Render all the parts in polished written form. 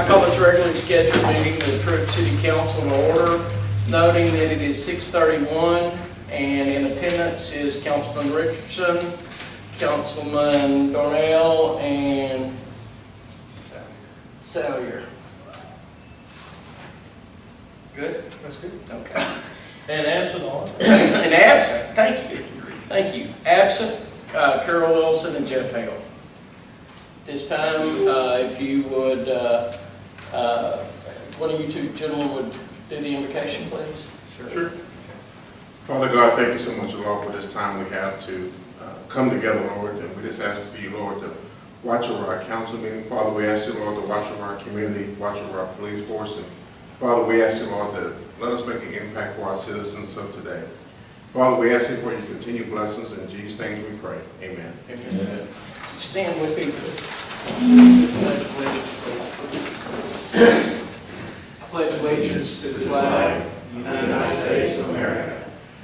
I call this regularly scheduled meeting of the Troup City Council to order, noting that it is 6:31, and in attendance is Councilman Richardson, Councilman Darnell, and Salyer. Good? That's good. Okay. And absent on. And absent, thank you. Thank you. Absent, Carol Wilson and Jeff Hale. This time, if you would, one of you two gentlemen would do the invocation, please. Sure. Father God, thank you so much, Lord, for this time we have to come together, Lord, and we just ask for you, Lord, to watch over our council meeting. Father, we ask you, Lord, to watch over our community, watch over our police force, and Father, we ask you, Lord, to let us make an impact for our citizens of today. Father, we ask you for your continued blessings. In Jesus' name we pray. Amen. Amen. Stand with me. Pledge allegiance to the flag of the United States of America,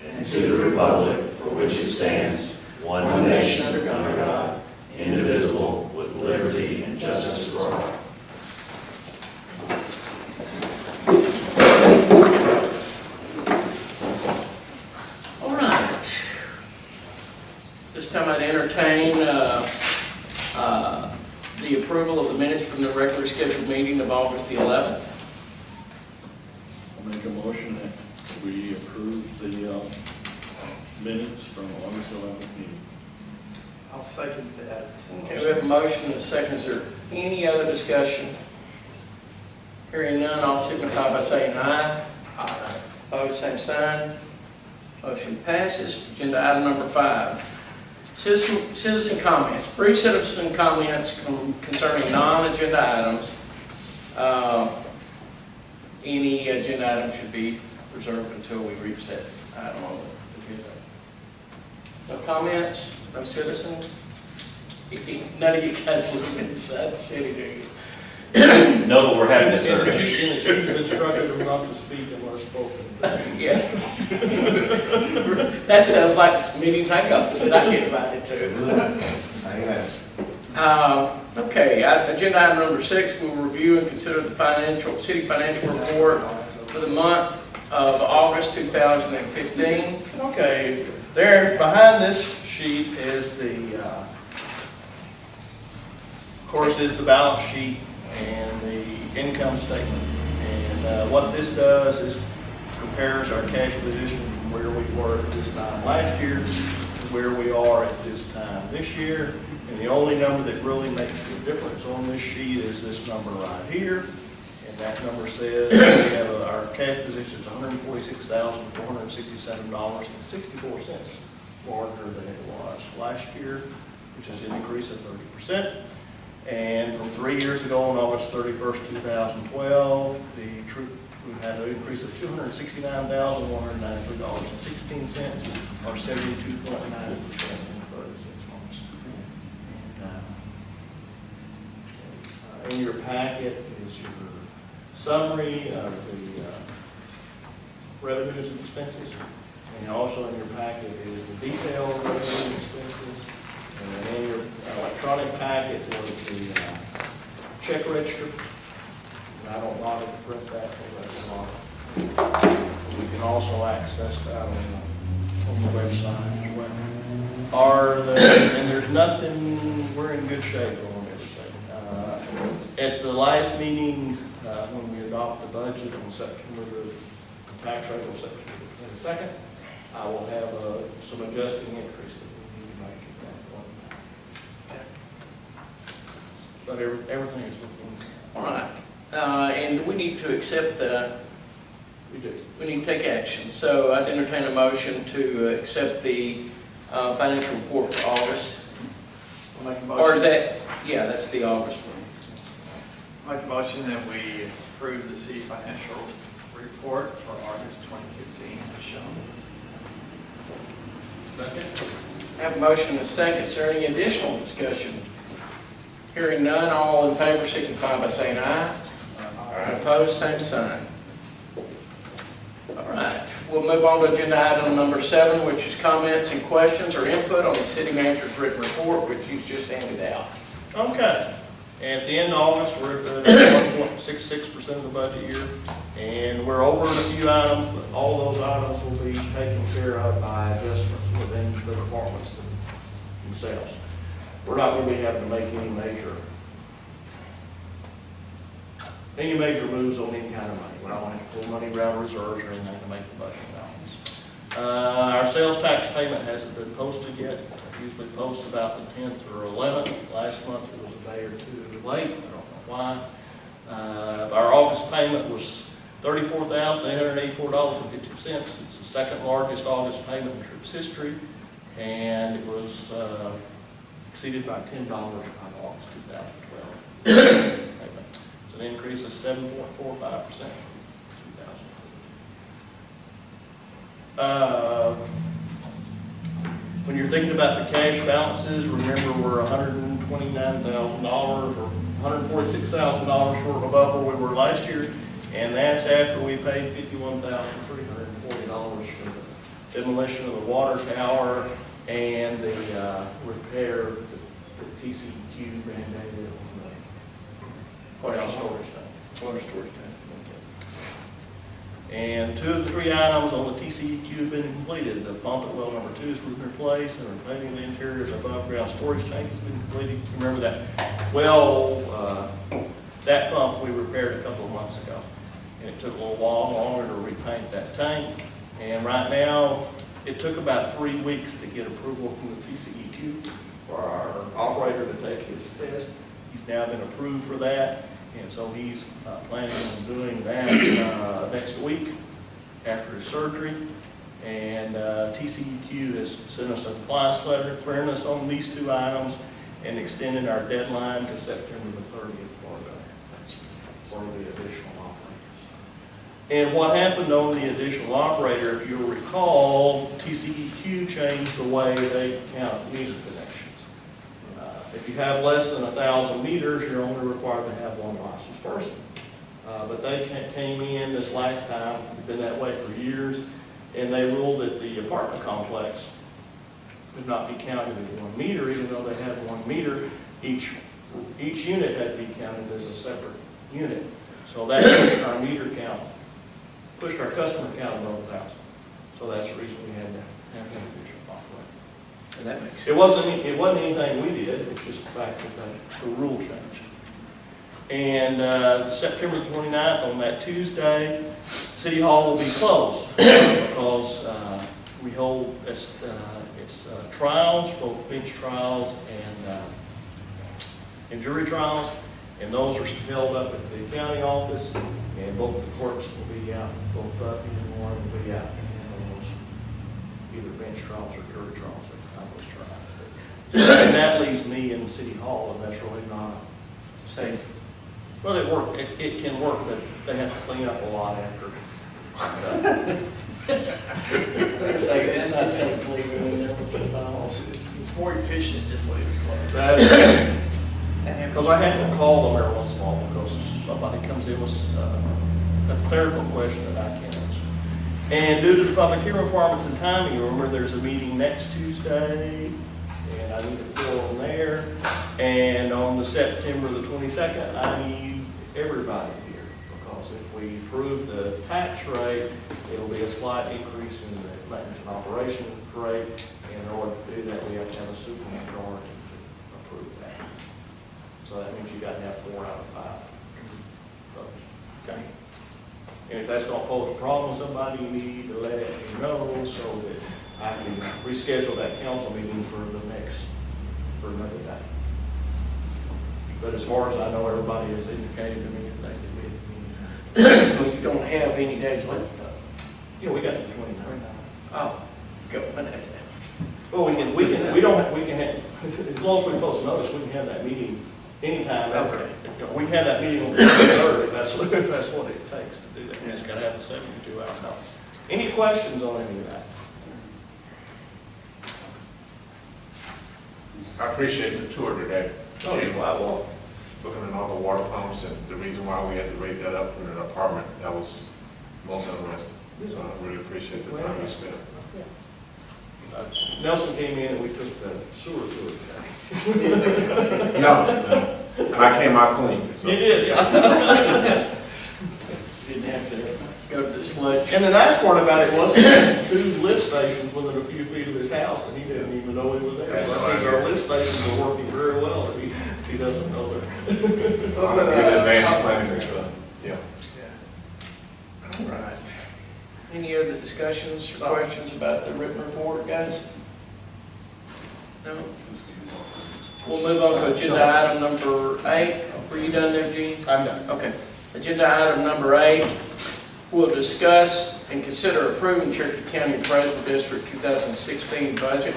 and to the republic for which it stands, one nation under God, indivisible, with liberty and justice for all. All right. This time I'd entertain the approval of the minutes from the regular scheduled meeting of August the 11th. I'll make a motion that we approve the minutes from August 11th meeting. I'll second that. Okay, we have a motion and a second. Is there any other discussion? Hearing none, all signify by saying aye. Aye. Opposed, same sign. Motion passes. Agenda item number 5. Citizen comments. Brief citizen comments concerning non-agenda items. Any agenda item should be reserved until we reach that item on the agenda. No comments? No citizens? None of you guys live inside the city, do you? No, but we're having this. And the chief instructed them not to speak unless spoken. Yeah. That sounds like some meetings I go to that I get invited to. Okay, agenda item number 6, we'll review and consider the city financial report for the month of August 2015. Okay, there behind this sheet is of course, is the balance sheet and the income statement. And what this does is compares our cash position from where we were at this time last year to where we are at this time this year. And the only number that really makes the difference on this sheet is this number right here. And that number says we have our cash position is $146,467.64 larger than it was last year, which is an increase of 30%. And from 3 years ago, on August 31st, 2012, the Troup, we had an increase of $269,193.16, or 72.9% in 36 months. And in your packet is your summary of the revenues and expenses, and also in your packet is the detailed revenues and expenses. And in your electronic packet was the check register. And I don't bother to print that because that's a lot. We can also access that on the website as well. And there's nothing, we're in good shape on everything. At the last meeting, when we adopt the budget on September, the tax rate on September 22nd, I will have some adjusting increase that we need to make at that point. But everything is looking. All right. And we need to accept we need to take action. So I'd entertain a motion to accept the financial report for August. I'll make a motion. Or is that, yeah, that's the August one. Make a motion that we approve the city financial report for August 2015 as shown. Second. Have a motion and a second. Is there any additional discussion? Hearing none, all in favor signify by saying aye. Aye. Opposed, same sign. All right. We'll move on to agenda item number 7, which is comments and questions or input on the city manager's written report, which he's just handed out. Okay. At the end of August, we're at the 1.66% of the budget year, and we're over in a few items, but all those items will be taken care of by adjustments within the departments themselves. We're not going to be having to make any major moves on any kind of money. We're not going to have to pull money around reserves or anything to make the budget balance. Our sales tax payment hasn't been posted yet. I usually post about the 10th or 11th. Last month it was a day or two late. I don't know why. Our August payment was $34,884.52. It's the second largest August payment in Troup's history, and it was exceeded by $10 by August 2012. It's an increase of 7.45%. When you're thinking about the cash balances, remember we're $129,000 or $146,000 short above where we were last year, and that's after we paid $51,340 for the demolition of the water tower and the repair of the TCQ mandated on the courthouse storage tank. Water storage tank. And 2 of the 3 items on the TCEQ have been completed. The pump at well number 2 has been replaced, and repaving the interior of the above ground storage tank has been completed. Remember that well, that pump we repaired a couple of months ago, and it took a little while longer to repaint that tank. And right now, it took about 3 weeks to get approval from the TCEQ for our operator to take his test. He's now been approved for that. And so he's planning on doing that next week after his surgery. And TCEQ has sent us a compliance letter clearing us on these 2 items and extending our deadline to September the 30th for the additional operators. And what happened on the additional operator, if you'll recall, TCEQ changed the way they count meter connections. If you have less than 1,000 meters, you're only required to have 1 licensed person. But they came in this last time, it's been that way for years, and they ruled that the apartment complex could not be counted as 1 meter, even though they had 1 meter. Each unit had to be counted as a separate unit. So that pushed our meter count, pushed our customer count above 1,000. So that's the reason we had to have that additional operator. And that makes sense. It wasn't anything we did, it's just the fact that the rule changed. And September 29th, on that Tuesday, City Hall will be closed because we hold it's trials, both bench trials and jury trials, and those are held up at the county office, and both the courts will be out, both Buffy and Warren will be out and those either bench trials or jury trials. And that leaves me in City Hall, and that's really not Safe. well, it can work, but they have to clean up a lot after. It's not safe leaving in there with the files. It's more efficient just leave it closed. Because I have to call them every once in a while because somebody comes in with a clerical question that I can't answer. And due to the public hearing requirements and timing, remember there's a meeting next Tuesday, and I need to fill on there. And on the September the 22nd, I need everybody here because if we approve the tax rate, it'll be a slight increase in the maintenance and operation rate. And in order to do that, we have to have a supermajority to approve that. So that means you got to have 4 out of 5 votes. Okay. And if that's going to pose a problem with somebody, you need to let me know so that I can reschedule that council meeting for another day. But as far as I know, everybody has indicated to me that they can be at the meeting. Well, you don't have any days left, though. Yeah, we got the 29th. Oh, go. Well, we can have, as long as we post notice, we can have that meeting anytime. Okay. We can have that meeting on the 3rd if that's what it takes to do that. We just got to have a 72 hour notice. Any questions on any of that? I appreciate the tour today. Oh, you're welcome. Looking at all the water pumps and the reason why we had to rate that up from an apartment, that was most interesting. So I really appreciate the time you spent. Nelson came in and we took the sewer tour today. No, And I came out clean. So. You did, yeah. Didn't have to go to the sludge. And the nice part about it was, he had 2 lift stations within a few feet of his house, and he didn't even know he was there. So I think our lift stations are working very well, if he doesn't know that. I'll have good advanced planning and stuff. Yeah. All right. Any other discussions or questions about the written report, guys? No? We'll move on to agenda item number 8. Were you done there, Gene? I'm done. Okay. Agenda item number 8, we'll discuss and consider approving Cherokee County Appraisal District 2016 budget.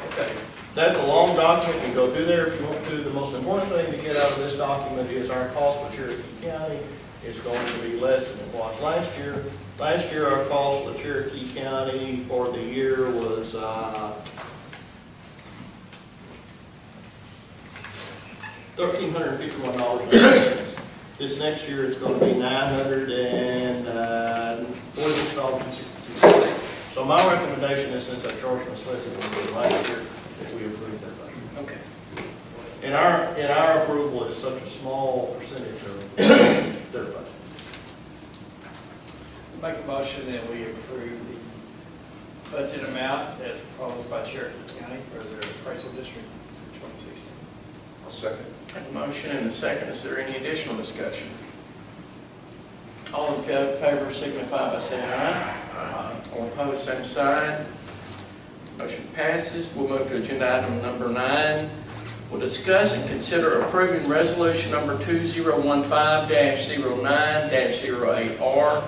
Okay. That's a long document, you can go through there if you want to. The most important thing to get out of this document is our cost for Cherokee County is going to be less than it was last year. Last year, our cost for Cherokee County for the year was $1,351. This next year, it's going to be $946.62. So my recommendation is, since our charge was less than it was last year, that we approve that budget. Okay. And our approval is such a small percentage of their budget. Make a motion that we approve the budget amount as proposed by Cherokee County for their appraisal district for 2016. I'll second. Have a motion and a second. Is there any additional discussion? All in favor signify by saying aye. Aye. All opposed, same sign. Motion passes. We'll move to agenda item number 9. We'll discuss and consider approving resolution number 2015-09-08R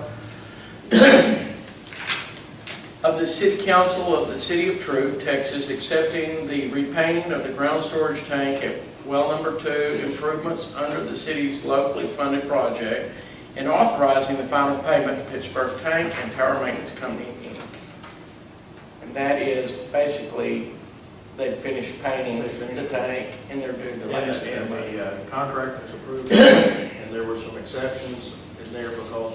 of the City Council of the City of Troup, Texas, accepting the repainting of the ground storage tank at well number 2 improvements under the city's locally funded project and authorizing the final payment to Pittsburgh Tank and Tower Maintenance Company, Inc. And that is basically, they've finished painting the tank and they're doing the last And end. the contract was approved, and there were some exceptions in there because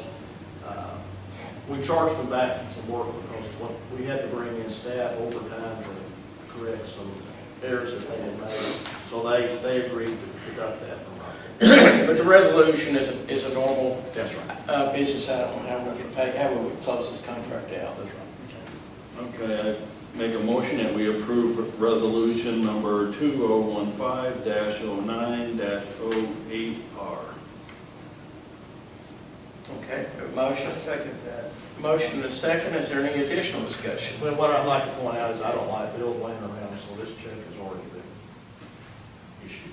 we charged them back some work because we had to bring in staff overtime to correct some errors that they had made. So they agreed to deduct that from our. But the resolution is a normal That's right. business item, how we close this contract out. That's right. Okay, I make a motion that we approve resolution number 2015-09-08R. Okay, a motion. I second that. Motion and a second. Is there any additional discussion? Well, what I'd like to point out is I don't like bills laying around, so this check has already been issued.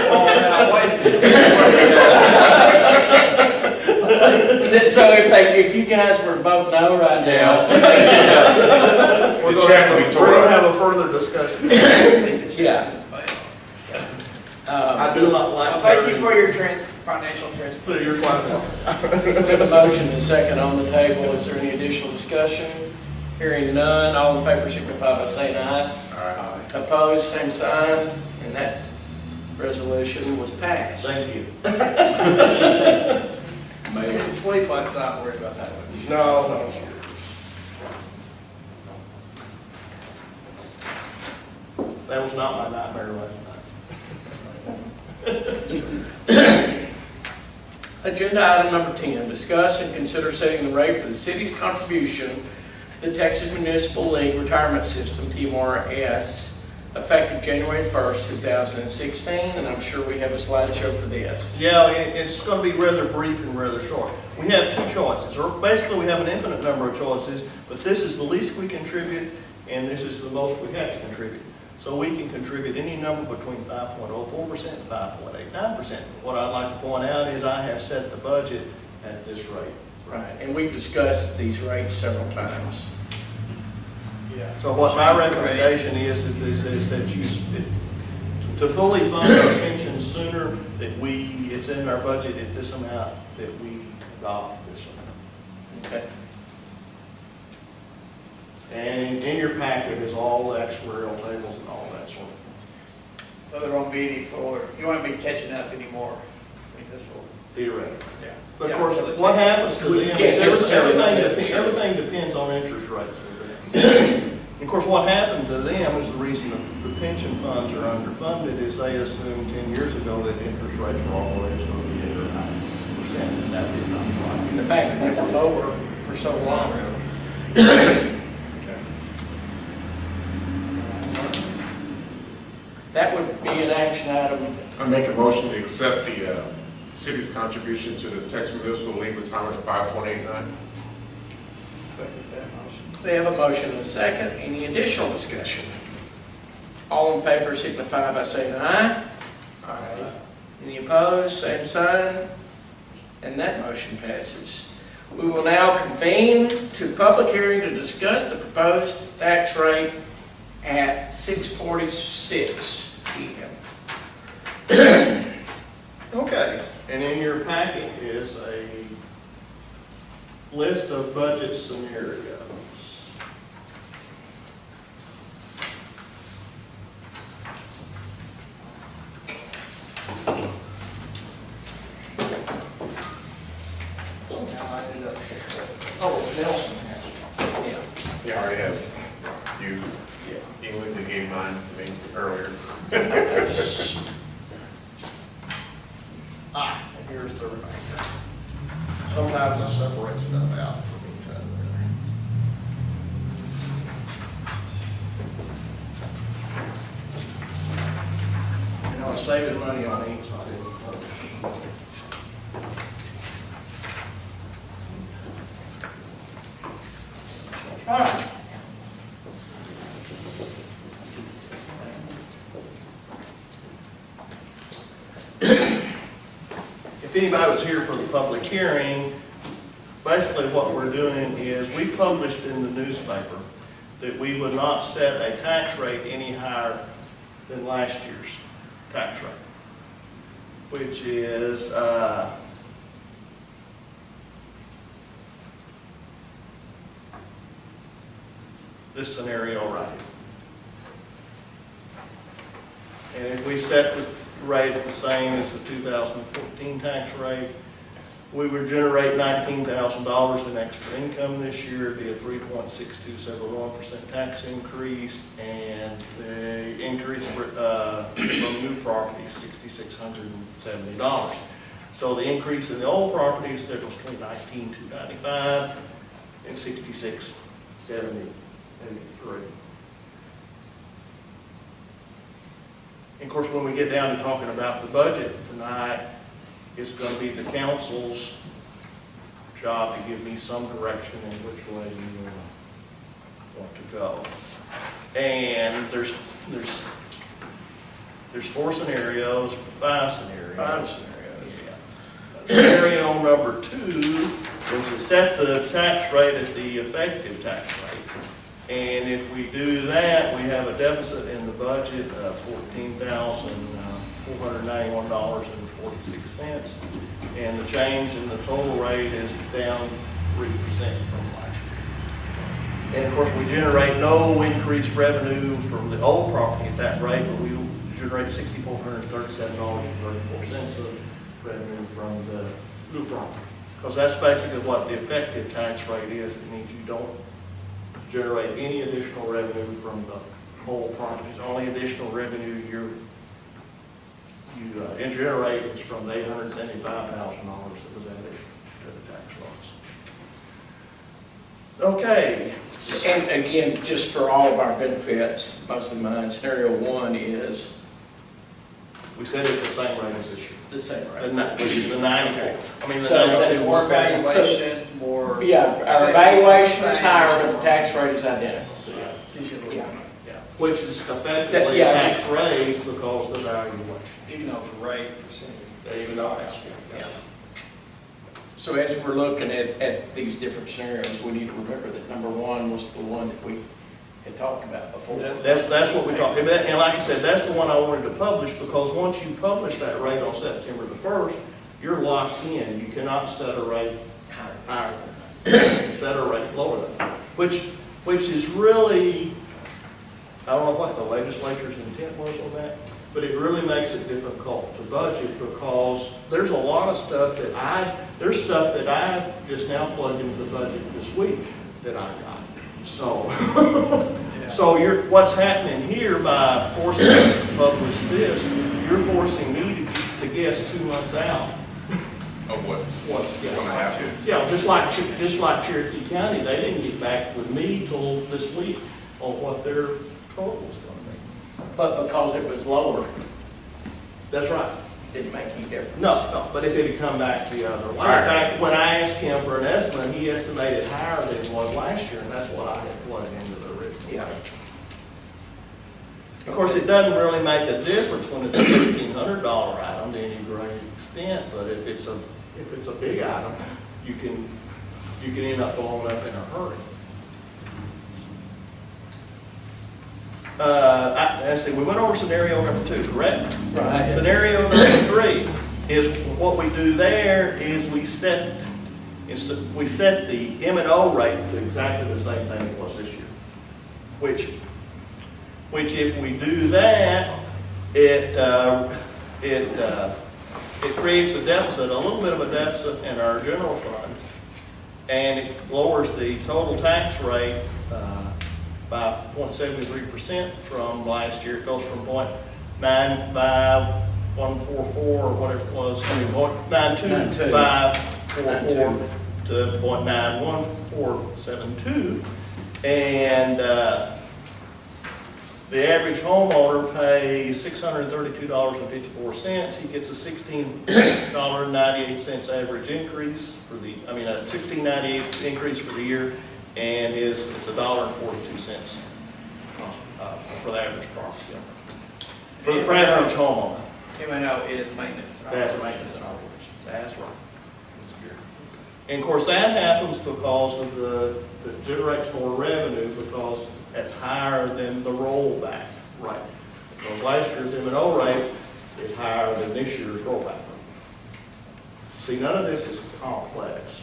Oh, now, wait. So if you guys were both no right now, We're The going check will be tore to up. have a further discussion. yeah. I do not like. Well, thank you for your financial transparency. Put your slide down. We have a motion and a second on the table. Is there any additional discussion? Hearing none, all in favor signify by saying aye. Aye. Opposed, same sign, and that resolution was passed. Thank you. I couldn't sleep last night worried about that one. No. That was not my nightmare last night. Agenda item number 10, discuss and consider setting the rate for the city's contribution to the Texas Municipal League Retirement System, TMRS, effective January 1st, 2016, and I'm sure we have a slideshow for this. Yeah, it's going to be rather brief and rather short. We have 2 choices, or basically we have an infinite number of choices, but this is the least we contribute, and this is the most we have to contribute. So we can contribute any number between 5.04% and 5.89%. What I'd like to point out is I have set the budget at this rate. Right, and we've discussed these rates several times. Yeah. So what my recommendation is that you, to fully fund our pensions sooner, that it's in our budget at this amount, that we adopt this amount. Okay. And in your packet is all the actuarial tables and all that sort of thing. So there won't be any you won't be catching up anymore. I mean, this will, Theoretically. yeah. But Yeah, of course, so the what check- happens to We them can't is necessarily know that for everything, sure. everything depends on interest rates with them. Of course, what happened to them is the reason the pension funds are underfunded is they assumed 10 years ago that interest rates were always going to be 8 or 9%, and that did not apply. And the fact that they were lower for so long. That would be an action item. I make a motion to accept the city's contribution to the Texas Municipal League retirement of 5.89. Second that motion. We have a motion and a second. Any additional discussion? All in favor signify by saying aye. Aye. Any opposed? Same sign. And that motion passes. We will now convene to public hearing to discuss the proposed tax rate at 6:46 p.m. Okay, and in your packet is a list of budget scenarios. Somehow I ended up, oh, Nelson has it. Yeah, I already have you. Yeah. England gave mine to me earlier. And here's the remainder. Sometimes I separate stuff out from each other. You know, I'm saving money on ink, so I didn't publish. All right. If anybody was here for the public hearing, basically what we're doing is we published in the newspaper that we would not set a tax rate any higher than last year's tax rate, which is this scenario right here. And if we set the rate the same as the 2014 tax rate, we would generate $19,000 in extra income this year. It'd be a 3.6271% tax increase, and the increase from new properties $6,670. So the increase in the old properties that was between $19,295 and $66,783. And of course, when we get down to talking about the budget tonight, it's going to be the council's job to give me some direction in which way you want to go. And there's 4 scenarios, 5 scenarios. 5 scenarios. Yeah. Scenario number 2 is to set the tax rate at the effective tax rate. And if we do that, we have a deficit in the budget of $14,491.46. And the change in the total rate is down 3% from last year. And of course, we generate no increased revenue from the old property at that rate, but we generate $6,437.34 of revenue from the new property. Because that's basically what the effective tax rate is. It means you don't generate any additional revenue from the whole property. The only additional revenue you generate is from the $875,000 that was added to the tax rolls. Okay. And again, just for all of our benefits, mostly mine, scenario 1 is We set it at the same rate as this year. the same The rate. Which is the 94. I mean, the So that 92. More valuation, more. Yeah, our evaluation is higher, but the tax rate is identical. Yeah. Yeah. Which is effectively Yeah. tax raise because the valuation. Even though the rate percentage. Even though that's. Yeah. So as we're looking at these different scenarios, we need to remember that number 1 was the one that we had talked about before. That's what we talked about. And like I said, that's the one I wanted to publish because once you publish that rate on September the 1st, you're locked in. You cannot set a rate higher than that. Set a rate lower than that. Which is really, I don't know what the legislature's intent was on that, but it really makes it difficult to budget because there's a lot of stuff that there's stuff that I just now plugged into the budget this week that I got. So, So what's happening here by forcing us to publish this, you're forcing me to guess 2 months out Of what's what, going to happen. yeah, just like Cherokee County, they didn't get back with me till this week on what their total was gonna be. But because it was lower, That's right. didn't make any difference. No, but if it had come back the other way. In fact, when I asked him for an estimate, he estimated higher than it was last year, and that's what I had plugged into the original. Yeah. Of course, it doesn't really make a difference when it's a $1,300 item to any great extent, but if it's a big item, you can end up blowing up in a hurry. Let's see, we went over scenario number 2, correct? Right. Scenario number 3 is what we do there is we set the M&O rate to exactly the same thing it was this year, which if we do that, it creates a deficit, a little bit of a deficit in our general fund, and it lowers the total tax rate by 0.73% from last year. It goes from 0.95144 or whatever it was, 0.92544 to 0.91472, and the average homeowner pays $632.54. He gets a $16.98 average increase for the, a $16.98 increase for the year, and it's $1.42 for the average price. Yeah. For the average homeowner. M&O is maintenance. and That's operations. maintenance and operations. That's right. And of course, that happens because of it generates more revenue because that's higher than the rollback rate. Because last year's M&O rate is higher than this year's rollback rate. See, none of this is complex.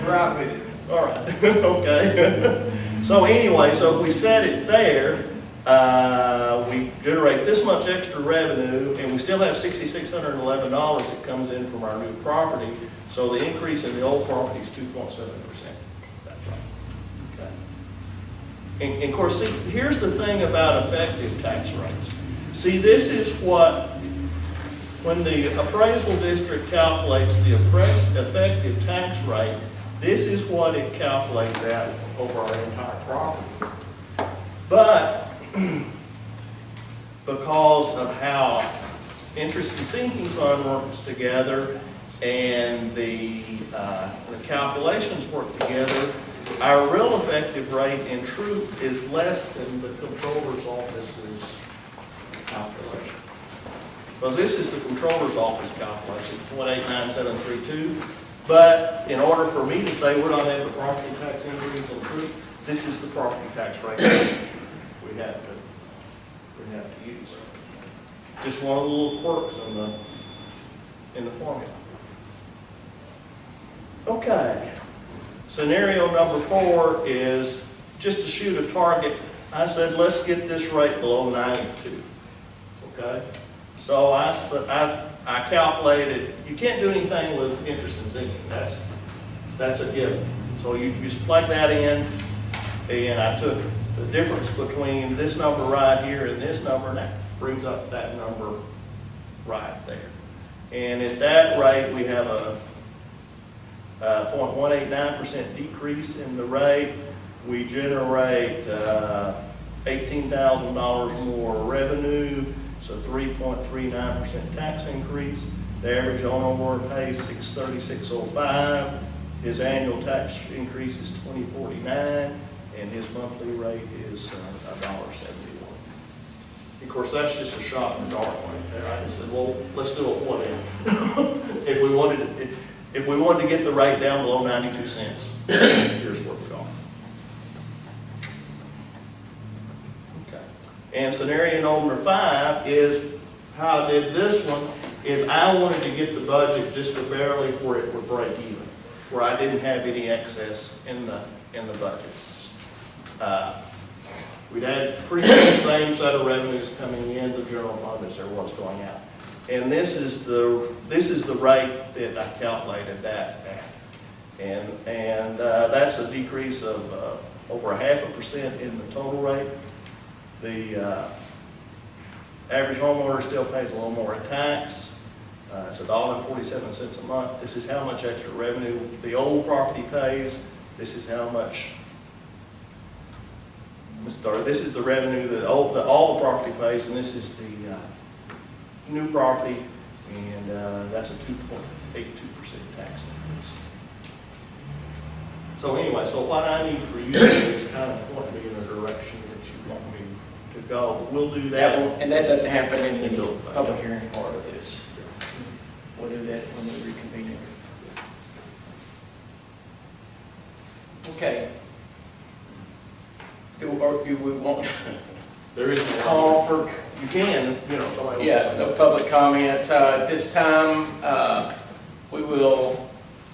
Right with it. All right, okay. So anyway, so if we set it there, we generate this much extra revenue, and we still have $6,611 that comes in from our new property. So the increase in the old property is 2.7%. That's right. Okay. And of course, see, here's the thing about effective tax rates. See, this is what, when the appraisal district calculates the effective tax rate, this is what it calculates at over our entire property. But because of how interest and sinking fund works together and the calculations work together, our real effective rate in Troup is less than the controller's office's calculation. Because this is the controller's office calculation, 0.89732. But in order for me to say we're not having a property tax increase in Troup, this is the property tax rate we have to use. Just one of the little quirks in the formula. Okay. Scenario number 4 is just to shoot a target. I said, let's get this rate below 92. Okay? So I calculated, you can't do anything with interest and sinking. That's a given. So you just plug that in, and I took the difference between this number right here and this number, and that brings up that number right there. And at that rate, we have a 0.189% decrease in the rate. We generate $18,000 more revenue, so 3.39% tax increase. The average owner pays $636.05. His annual tax increase is $20.49, and his monthly rate is $1.71. Of course, that's just a shot in the dark right there. I just said, well, let's do it whatever. If we wanted to get the rate down below 92 cents, here's where we're going. Okay. And scenario number 5 is how I did this one. Is I wanted to get the budget just barely where it would break even, where I didn't have any excess in the budget. We'd had pretty much the same set of revenues coming in the general fund as there was going out. And this is the rate that I calculated that at. And that's a decrease of over 0.5% in the total rate. The average homeowner still pays a little more in tax. It's $1.47 a month. This is how much extra revenue the old property pays. This is how much, this is the revenue that all the property pays, and this is the new property, and that's a 2.82% tax increase. So anyway, so what I need for you is kind of point me in a direction that you want me to go. We'll do that. And that doesn't happen in the public hearing part of this. We'll do that when we reconvene it. Okay. Do we want There is to call for, you can, you know, somebody. yeah, no public comments. At this time, we will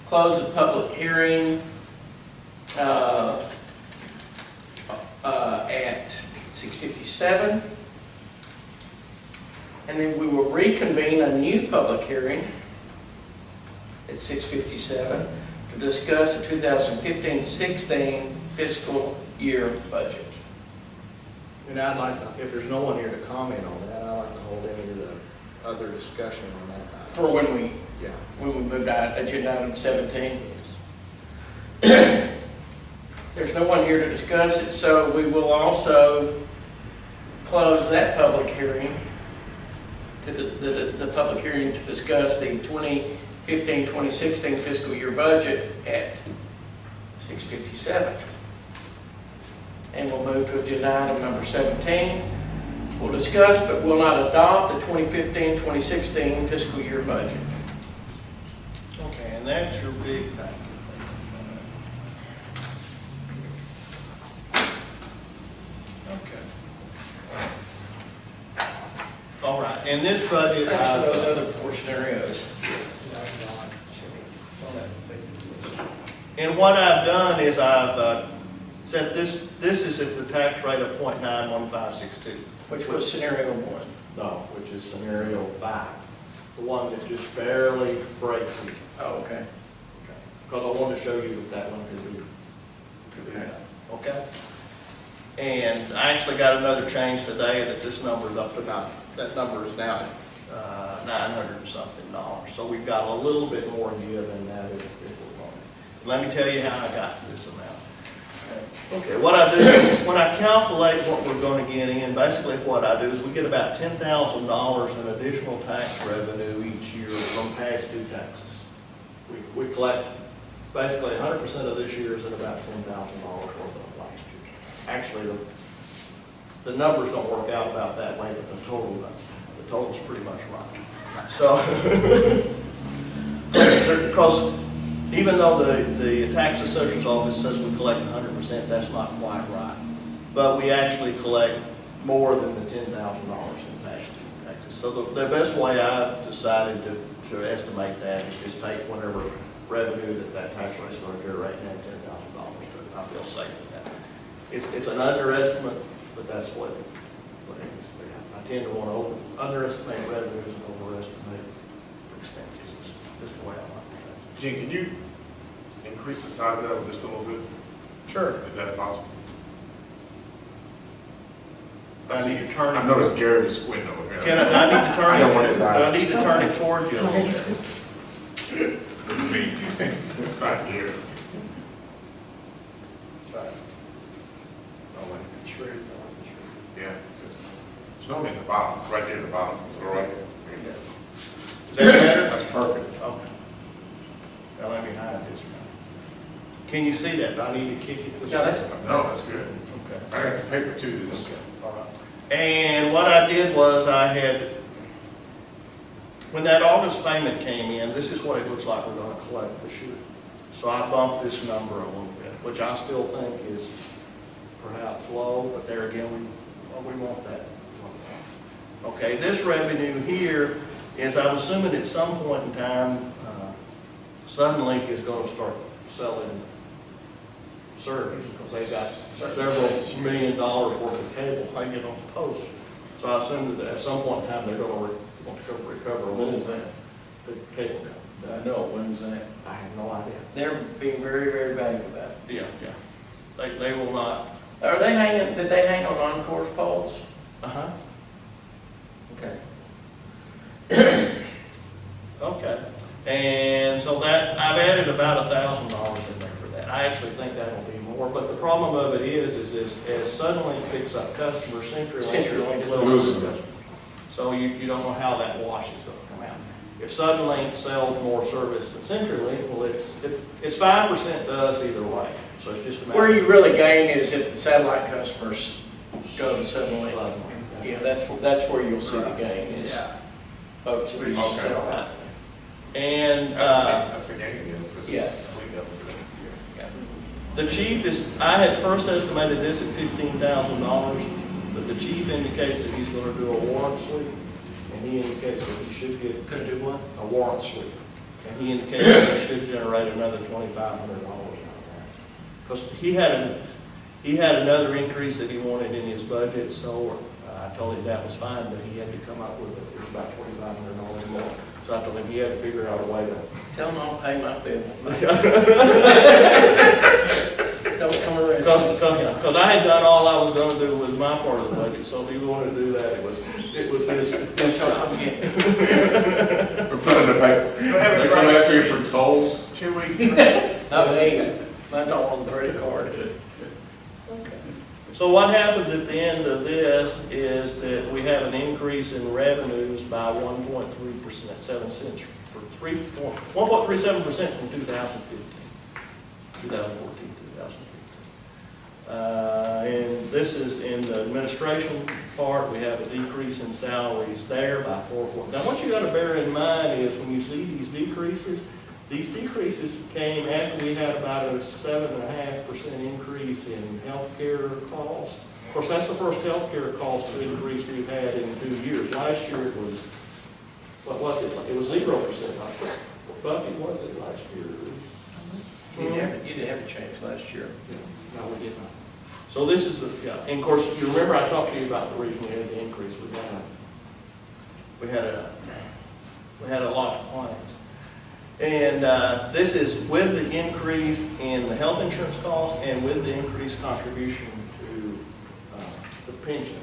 close the public hearing at 6:57. And then we will reconvene a new public hearing at 6:57 to discuss the 2015-16 fiscal year budget. And I'd like to, if there's no one here to comment on that, I'd like to hold any of the other discussion on that. For when we Yeah. move to agenda item 17. There's no one here to discuss it, so we will also close that public hearing, to the public hearing to discuss the 2015-2016 fiscal year budget at 6:57. And we'll move to agenda item number 17. We'll discuss but will not adopt the 2015-2016 fiscal year budget. Okay, and that's your big package. Okay. All right, in this budget, Thanks for those other four scenarios. and what I've done is I've set this is at the tax rate of 0.91562. Which was scenario one. No, which is scenario 5, the one that just barely breaks it. Oh, okay. Because I wanted to show you that one could do Okay. that. Okay? And I actually got another change today that this number is up to about, that number is now $900 and something. So we've got a little bit more to give than that if we're going. Let me tell you how I got to this amount. Okay, what I do is when I calculate what we're going to get in, basically what I do is we get about $10,000 in additional tax revenue each year from past due taxes. We collect basically 100% of this year's at about $10,000 worth of last year. Actually, the numbers don't work out about that way, but the total does. The total's pretty much right. So, because even though the tax assessor's office says we collect 100%, that's not quite right. But we actually collect more than the $10,000 in past due taxes. So the best way I've decided to estimate that is just take whatever revenue that tax rate is going to generate and add $10,000 to it. I feel safe with that. It's an underestimate, but that's what it is. I tend to want to underestimate revenues and overestimate expenses. That's the way I like it. Gene, can you increase the size of that just a little bit? Sure. Is that possible? I need to turn it. I noticed Gary was squinting over here. I need to turn I it. don't want his eyes. I need to turn it toward you a little bit. It's me. It's not Gary. That's right. Oh, wait. The truth. Yeah. It's normally at the bottom, it's right there at the bottom. It's all right. There you go. Is that better? That's perfect. Okay. Now let me hide this. Can you see that? Do I need to kick it? No, that's No, that's good. Okay. I got the paper too. This. Okay, all right. And what I did was I had, when that August payment came in, this is what it looks like we're going to collect this year. So I bumped this number a little bit, which I still think is perhaps low, but there again, we want that. Okay, this revenue here is, I'm assuming at some point in time, Sunlink is going to start selling service because they've got several $1 million worth of cable hanging on the post. So I assume that at some point in time they're going to want to recover a little bit. The cable company. I know, when's that? I have no idea. They're being very, very valuable about it. Yeah. They will not. Are they hanging, did they hang on on-course poles? Uh-huh. Okay. Okay. And so that, I've added about $1,000 in there for that. I actually think that'll be more, but the problem of it is as Suddenlink picks up customers, CenturyLink loses customers. So you don't know how that wash is going to come out. If Suddenlink sells more service than CenturyLink, well, it's 5% to us either way. So it's just a matter. Where you really gain is if the satellite customers go to Suddenlink. Yeah, that's where you'll see the gain is Yeah. folks that use Okay. satellite. And That's a game, yeah, because Yeah. we go for that. the chief is, I had first estimated this at $15,000, but the chief indicates that he's going to do a warrant sweep, and he indicates that he should get Gonna do what? a warrant sweep. And he indicates that he should generate another $2,500 out of that. Because he had another increase that he wanted in his budget, so I told him that was fine, but he had to come up with it was about $2,500 more. So I told him he had to figure out a way to. Tell them I'll pay my bill. Don't come around. Because I had done all I was going to do with my part of the budget, so if he wanted to do that, it was his. That's what I'm getting. We're putting the paper. They come after you for tolls? 2 weeks. Oh, hey, mine's all on the credit card. So what happens at the end of this is that we have an increase in revenues by 1.3%, 7 cents, for 1.37% from 2014, 2015. And this is in the administration part, we have a decrease in salaries there by 4%. Now what you got to bear in mind is when you see these decreases came after we had about a 7.5% increase in healthcare costs. Of course, that's the first healthcare cost increase we've had in 2 years. Last year it was, what was it? It was 0%. Bucky, what was it last year? You didn't have a change last year. No, we did not. So this is the, yeah, and of course, you remember I talked to you about the reason we had the increase. We had a lot of claims. And this is with the increase in the health insurance cost and with the increased contribution to the pension,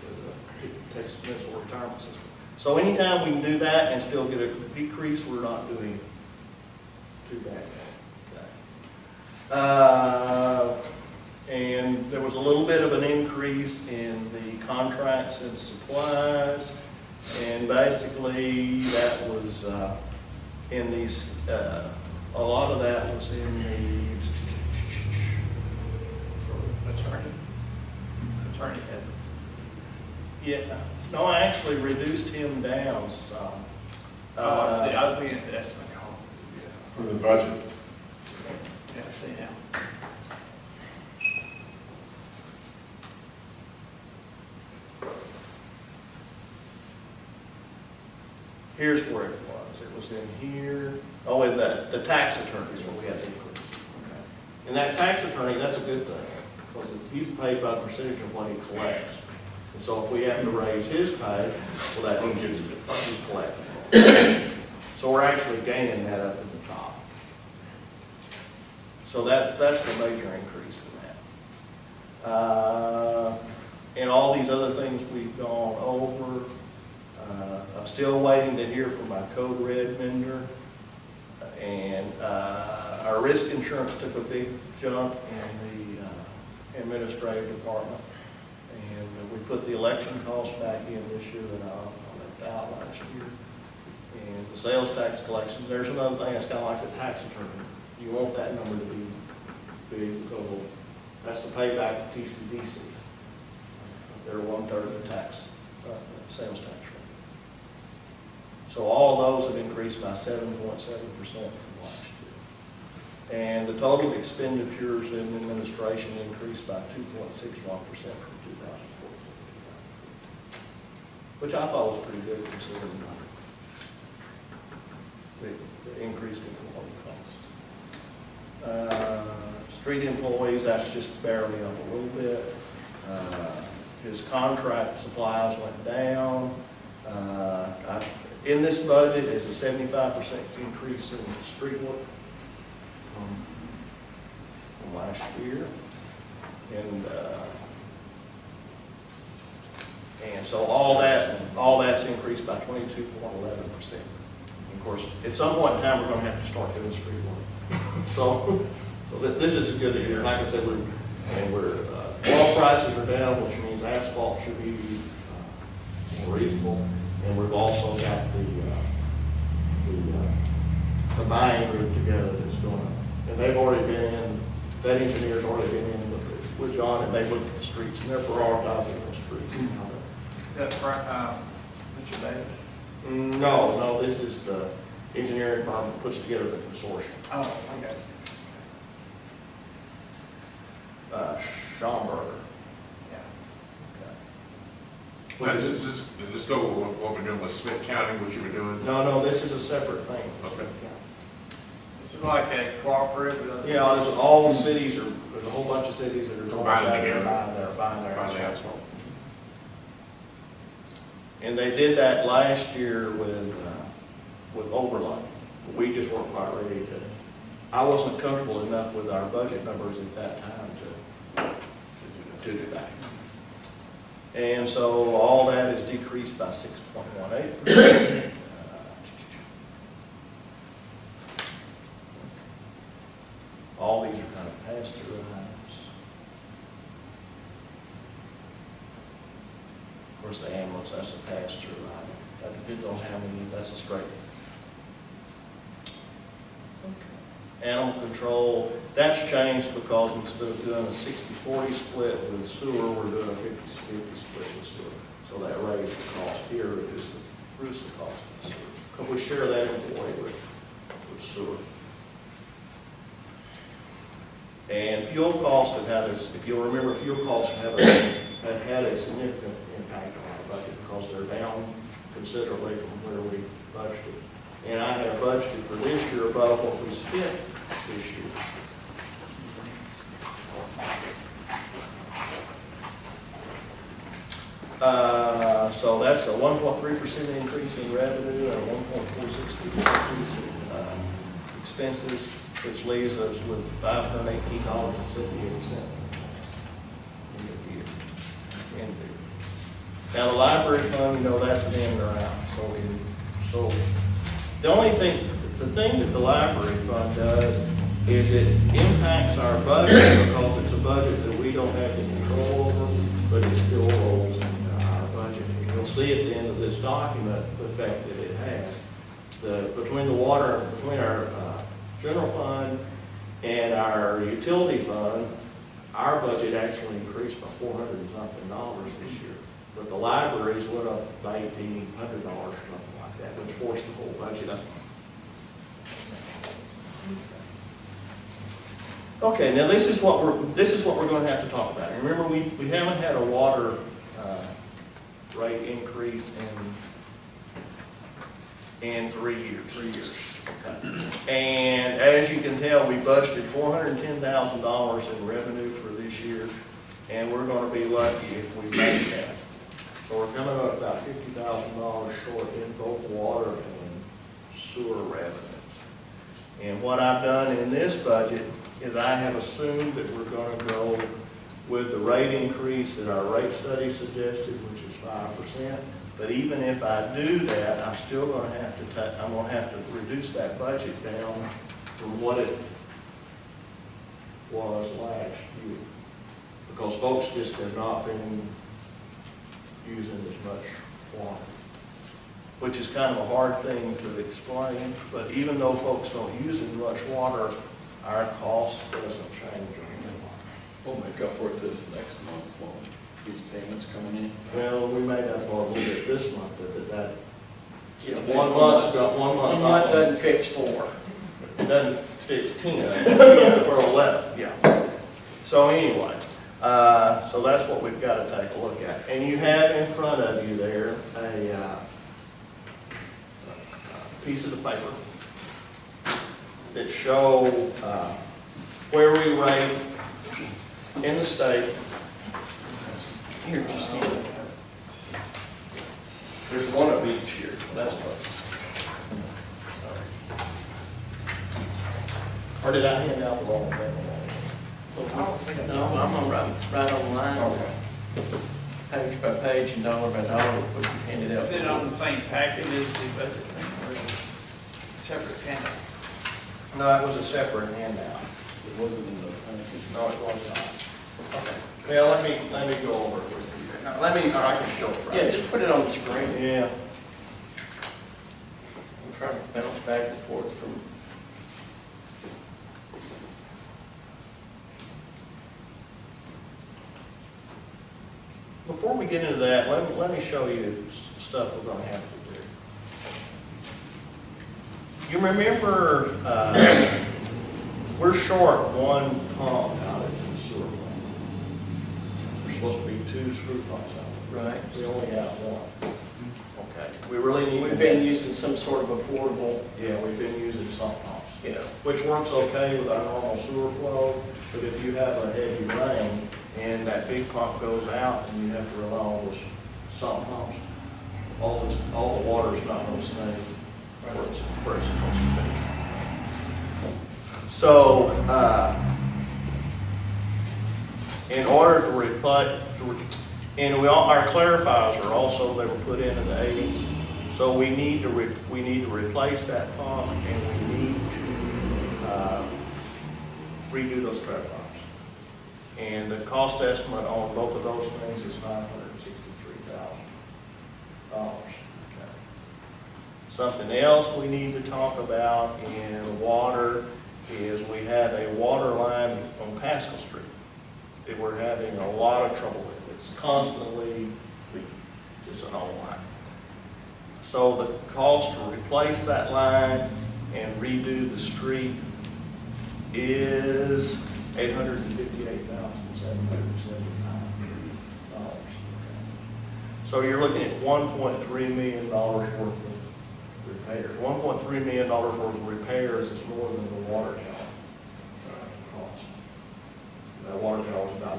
the Texas Municipal Retirement System. So anytime we can do that and still get a decrease, we're not doing too bad. And there was a little bit of an increase in the contracts and supplies, and basically that was in these, a lot of that was in the Attorney had. yeah, no, I actually reduced him down some. Oh, I see. I was looking at the estimate column. For the budget. Yeah, I see now. Here's where it was. It was in here. Oh, and the tax attorney is where we had the increase. Okay. And that tax attorney, that's a good thing, because he's paid by the percentage of what he collects. And so if we have to raise his pay, well, that means he's collecting. So we're actually gaining that up in the top. So that's the major increase in that. And all these other things we've gone over. I'm still waiting to hear from my code red vendor. And our risk insurance took a big jump in the administrative department. And we put the election costs back in this year that I left out last year. And the sales tax collection, there's another thing that's kind of like the tax attorney. You want that number to be big because that's the payback to TCDC. They're 1/3 of the tax, sales tax rate. So all those have increased by 7.7% from last year. And the total expenditures in administration increased by 2.61% from 2014, which I thought was pretty good considering the increased employee cost. Street employees, that's just barely up a little bit. His contract supplies went down. In this budget is a 75% increase in street work from last year. And so all that's increased by 22.11%. Of course, at some point in time, we're going to have to start doing street work. So this is a good year. Like I said, oil prices are down, which means asphalt should be more reasonable. And we've also got the buying group together that's going on. And they've already been in, that engineer's already been in with John, and they looked at the streets, and they're prioritizing the streets. Is that Mr. Davis? No, this is the engineering firm that puts together the consortium. Oh, I got you. Schomburger. Yeah. Now, just go with what we're doing with Smith County, what you were doing. No, this is a separate thing. Okay. This is like a cooperative with other Yeah, there's cities. all cities, there's a whole bunch of cities that are going Combining out there together. buying their Buying the asphalt. asphalt. And they did that last year with overlay. We just weren't quite ready to, I wasn't comfortable enough with our budget numbers at that time to do that. And so all that is decreased by 6.18%. All these are kind of pass-through items. Of course, the ambulance, that's a pass-through item. That depends on how many, that's a straight. Okay. Animal control, that's changed because instead of doing a 60-40 split with sewer, we're doing a 50-50 split with sewer. So that raised the cost here, reduced the cost of sewer. Because we share that employee with sewer. And fuel costs have had if you'll remember, fuel costs have had a significant impact on our budget because they're down considerably from where we budgeted. And I have budgeted for this year above what we spent this year. So that's a 1.3% increase in revenue and a 1.46% increase in expenses, which leaves us with $518.78 in the year. Now the library fund, that's an in or out. So the only thing, the thing that the library fund does is it impacts our budget because it's a budget that we don't have any control over, but it still rolls into our budget. And you'll see at the end of this document the effect that it has. Between our general fund and our utility fund, our budget actually increased by $400 and something this year. But the libraries went up by $1,800 or something like that, which forced the whole budget up. Okay, now this is what we're going to have to talk about. Remember, we haven't had a water rate increase in 3 years. 3 years. Okay. And as you can tell, we budgeted $410,000 in revenue for this year, and we're going to be lucky if we make that. So we're coming up about $50,000 short in both water and sewer revenues. And what I've done in this budget is I have assumed that we're going to go with the rate increase that our rate study suggested, which is 5%. But even if I do that, I'm still going to have to reduce that budget down from what it was last year, because folks just have not been using as much water, which is kind of a hard thing to explain. But even though folks don't use as much water, our cost doesn't change. We'll make up for it this next month, when these payments coming in. Well, we made up for a little bit this month, but that Yeah, one month doesn't fix 4. It doesn't, it's 10, or 11, yeah. So anyway, so that's what we've got to take a look at. And you have in front of you there a piece of the paper that show where we rate in the state. Here, just see it. There's one of each here. That's what. Or did I hand out the wrong thing? No, I'm on right online, Okay. page by page and dollar by dollar, what you handed out. Is it on the same packet as the budget thing, or separate handout? No, it was a separate handout. It wasn't in the package. No, it was not. Okay. Yeah, let me go over it with you. Now, or I can show it right. Yeah, just put it on the screen. Yeah. I'm trying to bounce back and forth from, Before we get into that, let me show you stuff we're gonna have to do. You remember, we're short one pump out at the sewer plant. There's supposed to be 2 screw pumps out there. right? We only have 1. Okay, we really need. We've been using some sort of a portable, Yeah, we've been using sump pumps, yeah. which works okay with our normal sewer flow, but if you have a heavy rain and that big pump goes out and you have to rely on those sump pumps, all the water's not going to stay where it's supposed to be. So, in order to replace, and our clarifiers are also, they were put in the 80s, so we need to replace that pump, and we need to redo those clarifiers. And the cost estimate on both of those things is $563,000. Something else we need to talk about in water is we had a water line on Pascal Street that we're having a lot of trouble with. It's constantly leaking, just an old line. So the cost to replace that line and redo the street is $858,779. So you're looking at $1.3 million worth of repairs. $1.3 million worth of repairs is more than the water tower cost. That water tower was about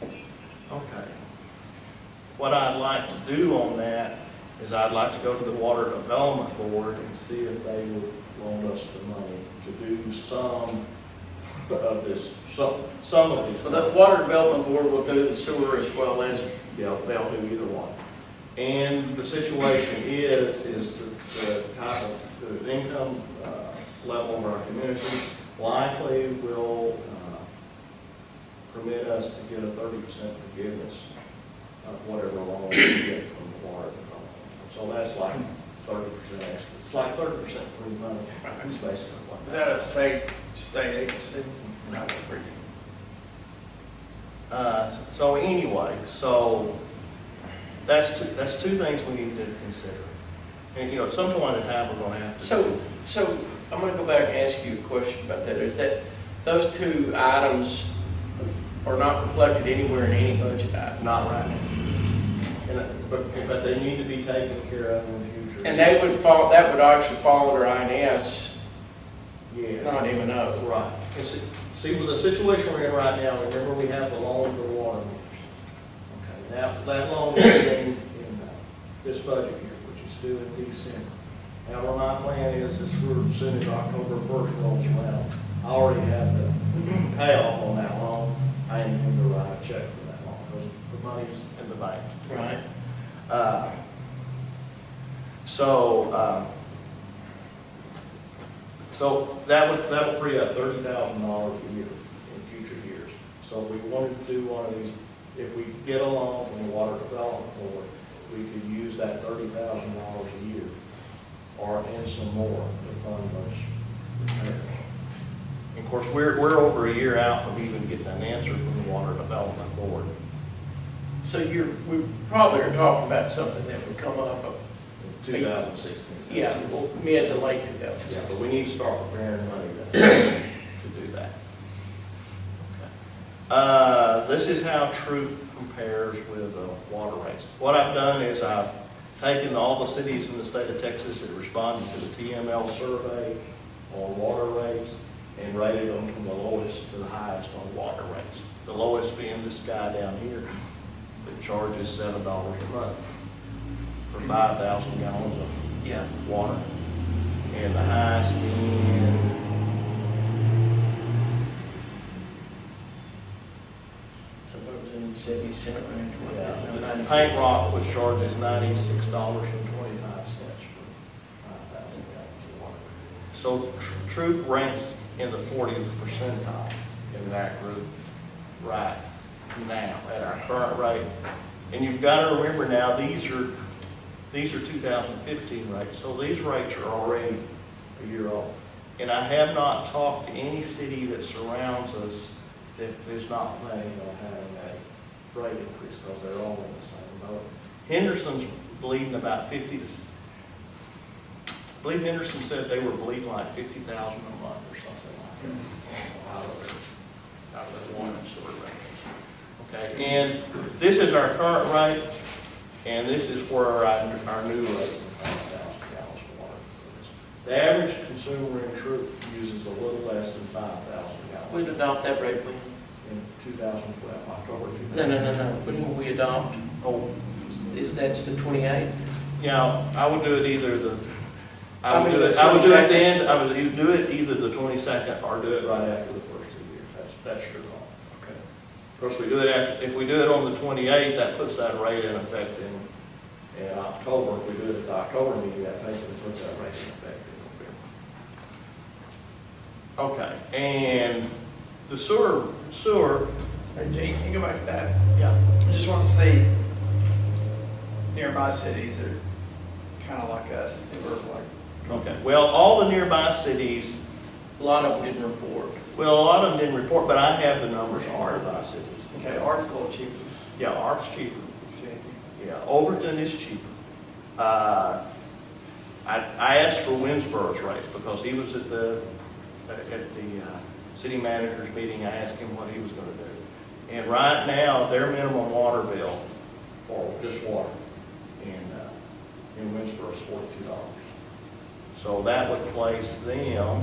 $900,000. Okay. What I'd like to do on that is I'd like to go to the Water Development Board and see if they would loan us the money to do some of this, some of these. So the Water Development Board will do the sewer as well as, Yeah, they'll do either one. And the situation is the type of the income level of our community likely will permit us to get a 30% forgiveness of whatever loan we get from the water development. So that's like 30% extra. It's like 30% free money. That's basically what Is that a state agency? Not free. So anyway, so that's two things we need to consider. And at some point in time, we're going to have to. so I'm gonna go back and ask you a question about that. Is that, those 2 items are not reflected anywhere in any budget item? Not right now. But they need to be taken care of in the future. And that would actually fall under INS, Yes. not M&O. Right. And see, with the situation we're in right now, remember we have the loan for the water meters. Okay, now that loan is in this budget year, which is due in December. Now, what my plan is for as soon as October 1st rolls around, I already have the payoff on that loan. I intend to write a check for that loan because the money's in the bank. Right. So that would free up $30,000 a year in future years. So if we wanted to do one of these, if we get a loan from the Water Development Board, we could use that $30,000 a year and some more to fund those repairs. And of course, we're over a year out from even getting an answer from the Water Development Board. So we probably are talking about something that would come up, 2016. yeah, mid to late Yeah, 2016. but we need to start preparing money to do that. Okay. This is how Troup compares with water rates. What I've done is I've taken all the cities in the state of Texas that responded to the TML survey on water rates and rated them from the lowest to the highest on water rates. The lowest being this guy down here that charges $7 a month for 5,000 gallons of water. And the highest being was in the 70 cent range. Yeah. No, 96. Paint Rock was charges $96.25 for 5,000 gallons of water. So Troup ranks in the 40th percentile in that group right now at our current rate. And you've got to remember now, these are 2015 rates, so these rates are already a year old. And I have not talked to any city that surrounds us that is not planning on having a rate increase, because they're all in the same boat. Henderson's bleeding about 50 to, I believe Henderson said they were bleeding like 50,000 a month or something like that out of their water and sewer rates. Okay, and this is our current rate, and this is where our new rate of 5,000 gallons of water is. The average consumer in Troup uses a little less than 5,000 gallons. We'd adopt that rate when? In 2012, October 2012. No. When will we adopt? Oh, That's the 28th? yeah, I would do it either I would mean, do it the at the 22nd? end, I would do it either the 22nd or do it right after the first 2 years. That's your call. Okay. Of course, we do it if we do it on the 28th, that puts that rate in effect in October. If we do it at the October meeting, that basically puts that rate in effect in November. Okay, and the sewer, Hey, Gene, can you go back to that? yeah. I just want to see nearby cities that are kind of like us, they were like, Okay, well, all the nearby cities, A lot of them didn't report. well, a lot of them didn't report, but I have the numbers on nearby cities. okay, ours is a little cheaper. Yeah, ARP's cheaper. See, Yeah, Overton is cheaper. I asked for Winsboro's rates because he was at the city manager's meeting. I asked him what he was gonna do. And right now, their minimum water bill for just water in Winsboro is $42. So that would place them,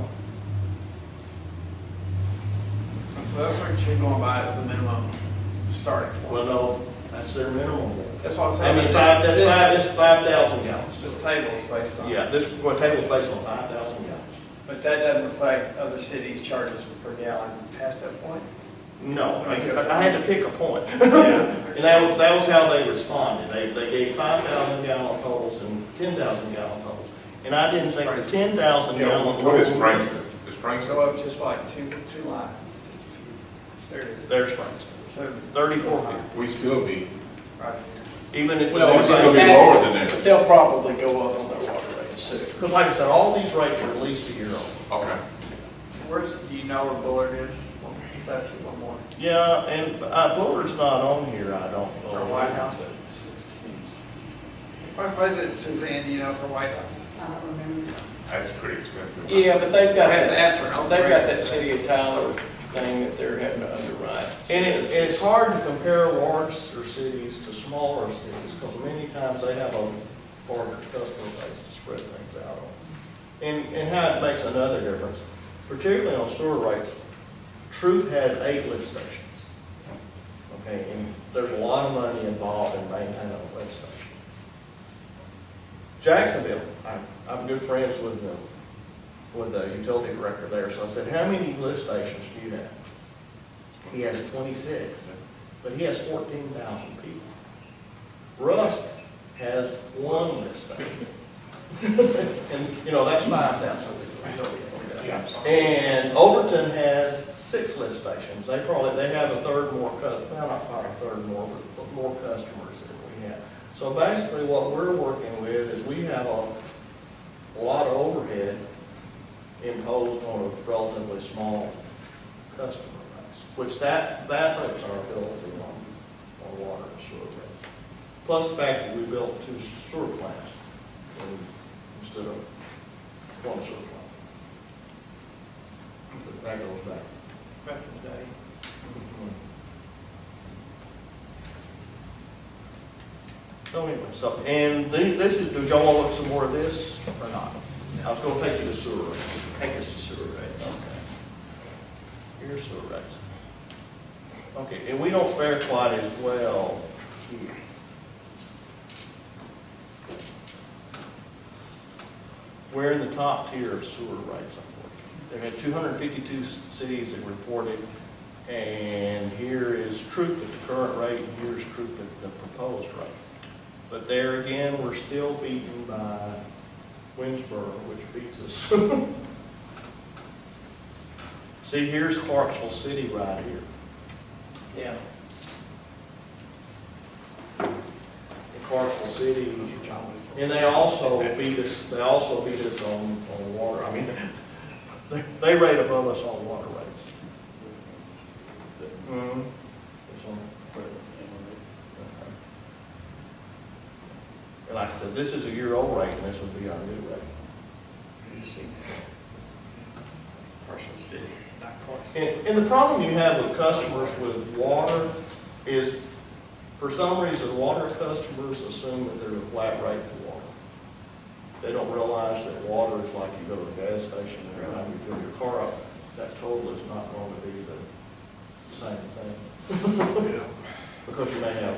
so that's what you're going by as the minimum starting point. well, no, that's their minimum bill. That's what I'm I saying. mean, but that's 5,000 gallons. This table is based on. Yeah, this table's based on 5,000 gallons. But that doesn't reflect other cities' charges per gallon past that point? No, I had to pick a point. Yeah. And that was how they responded. They gave 5,000 gallon totals and 10,000 gallon totals. And I didn't think the 10,000 gallon. What is total- Frankston? Is Frankston? Go up just like two lines, just a few. There it is. There's Frankston, So, 3450. We still be, right Even if, Well, it's gonna be lower than that. But they'll probably go up on their water rates too. because like I said, all these rates are at least a year old. Okay. do you know where Bullard is? Just ask you one more. Yeah, and Bullard's not on here, I don't Or know. White House? What is it, Suzanne, do you know for White House? I don't remember. That's pretty expensive. Yeah, but they've got I have to that, ask her. they've got that city of Tyler thing that they're having to underwrite. And it's hard to compare larger cities to smaller cities, because many times they have a larger customer base to spread things out on. And how it makes another difference, particularly on sewer rates, Troup has 8 lift stations. Okay, and there's a lot of money involved in maintaining a lift station. Jacksonville, I'm good friends with the utility director there, so I said, how many lift stations do you have? He has 26, but he has 14,000 people. Rust has 1 lift station. And, you know, that's 5,000. And Overton has 6 lift stations. They have a third more, well, not quite a third more, but more customers than we have. So basically what we're working with is we have a lot of overhead imposed on a relatively small customer base, which that hurts our ability on water and sewer rates. Plus the fact that we built 2 sewer plants instead of 1 sewer plant. But that goes back. Back in the day. So anyway, and this is, do y'all want to look some more of this or not? I was going to take you to sewer rates. Take us to sewer rates. Okay. Here's sewer rates. Okay, and we don't fare quite as well here. We're in the top tier of sewer rates, unfortunately. There had 252 cities that reported And here is Troup at the current rate, and here's Troup at the proposed rate. But there again, we're still beaten by Winsboro, which beats us. See, here's Clarksville City right here. Yeah. In Clarksville City, and they also beat us on water. I mean, they rate above us on water rates. Mm-hmm. And like I said, this is a year-old rate, and this would be our new rate. Partial city, not partial. And the problem you have with customers with water is, for some reason, water customers assume that there's a flat rate for water. They don't realize that water is like you go to a gas station and every time you fill your car up, that total is not going to be the same thing. Because you may have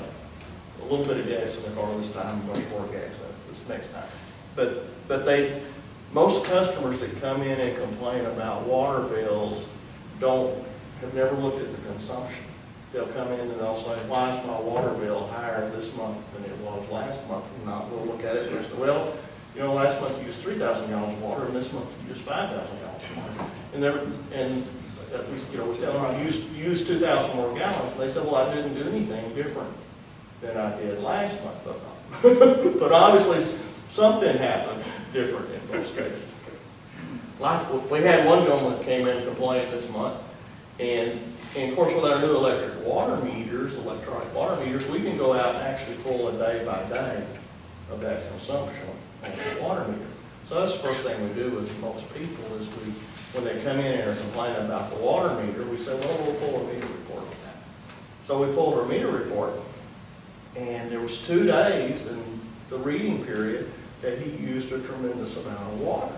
a little bit of gas in the car this time, much more gas this next time. But most customers that come in and complain about water bills have never looked at the consumption. They'll come in and they'll say, why is my water bill higher this month than it was last month? And we'll look at it and say, well, you know, last month you used 3,000 gallons of water, and this month you used 5,000 gallons of water. And at least, you know, we tell them, you used 2,000 more gallons. And they said, well, I didn't do anything different than I did last month. But obviously, something happened different in most cases. Like, we had one gentleman that came in and complained this month, and of course, with our new electronic water meters, we can go out and actually pull a day by day of that consumption on the water meter. So that's the first thing we do with most people is when they come in and are complaining about the water meter, we say, well, we'll pull a meter report on that. So we pulled our meter report, and there was 2 days in the reading period that he used a tremendous amount of water.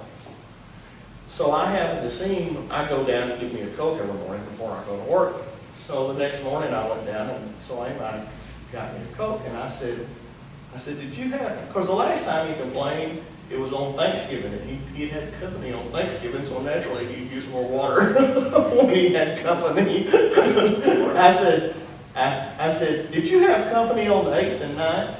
So I happened to see him, I go down to get me a Coke every morning before I go to work. So the next morning I went down and saw him, I got me a Coke, and I said, did you have, because the last time he complained, it was on Thanksgiving, and he had company on Thanksgiving, so naturally he'd use more water when he had company. I said, did you have company on the 8th and 9th?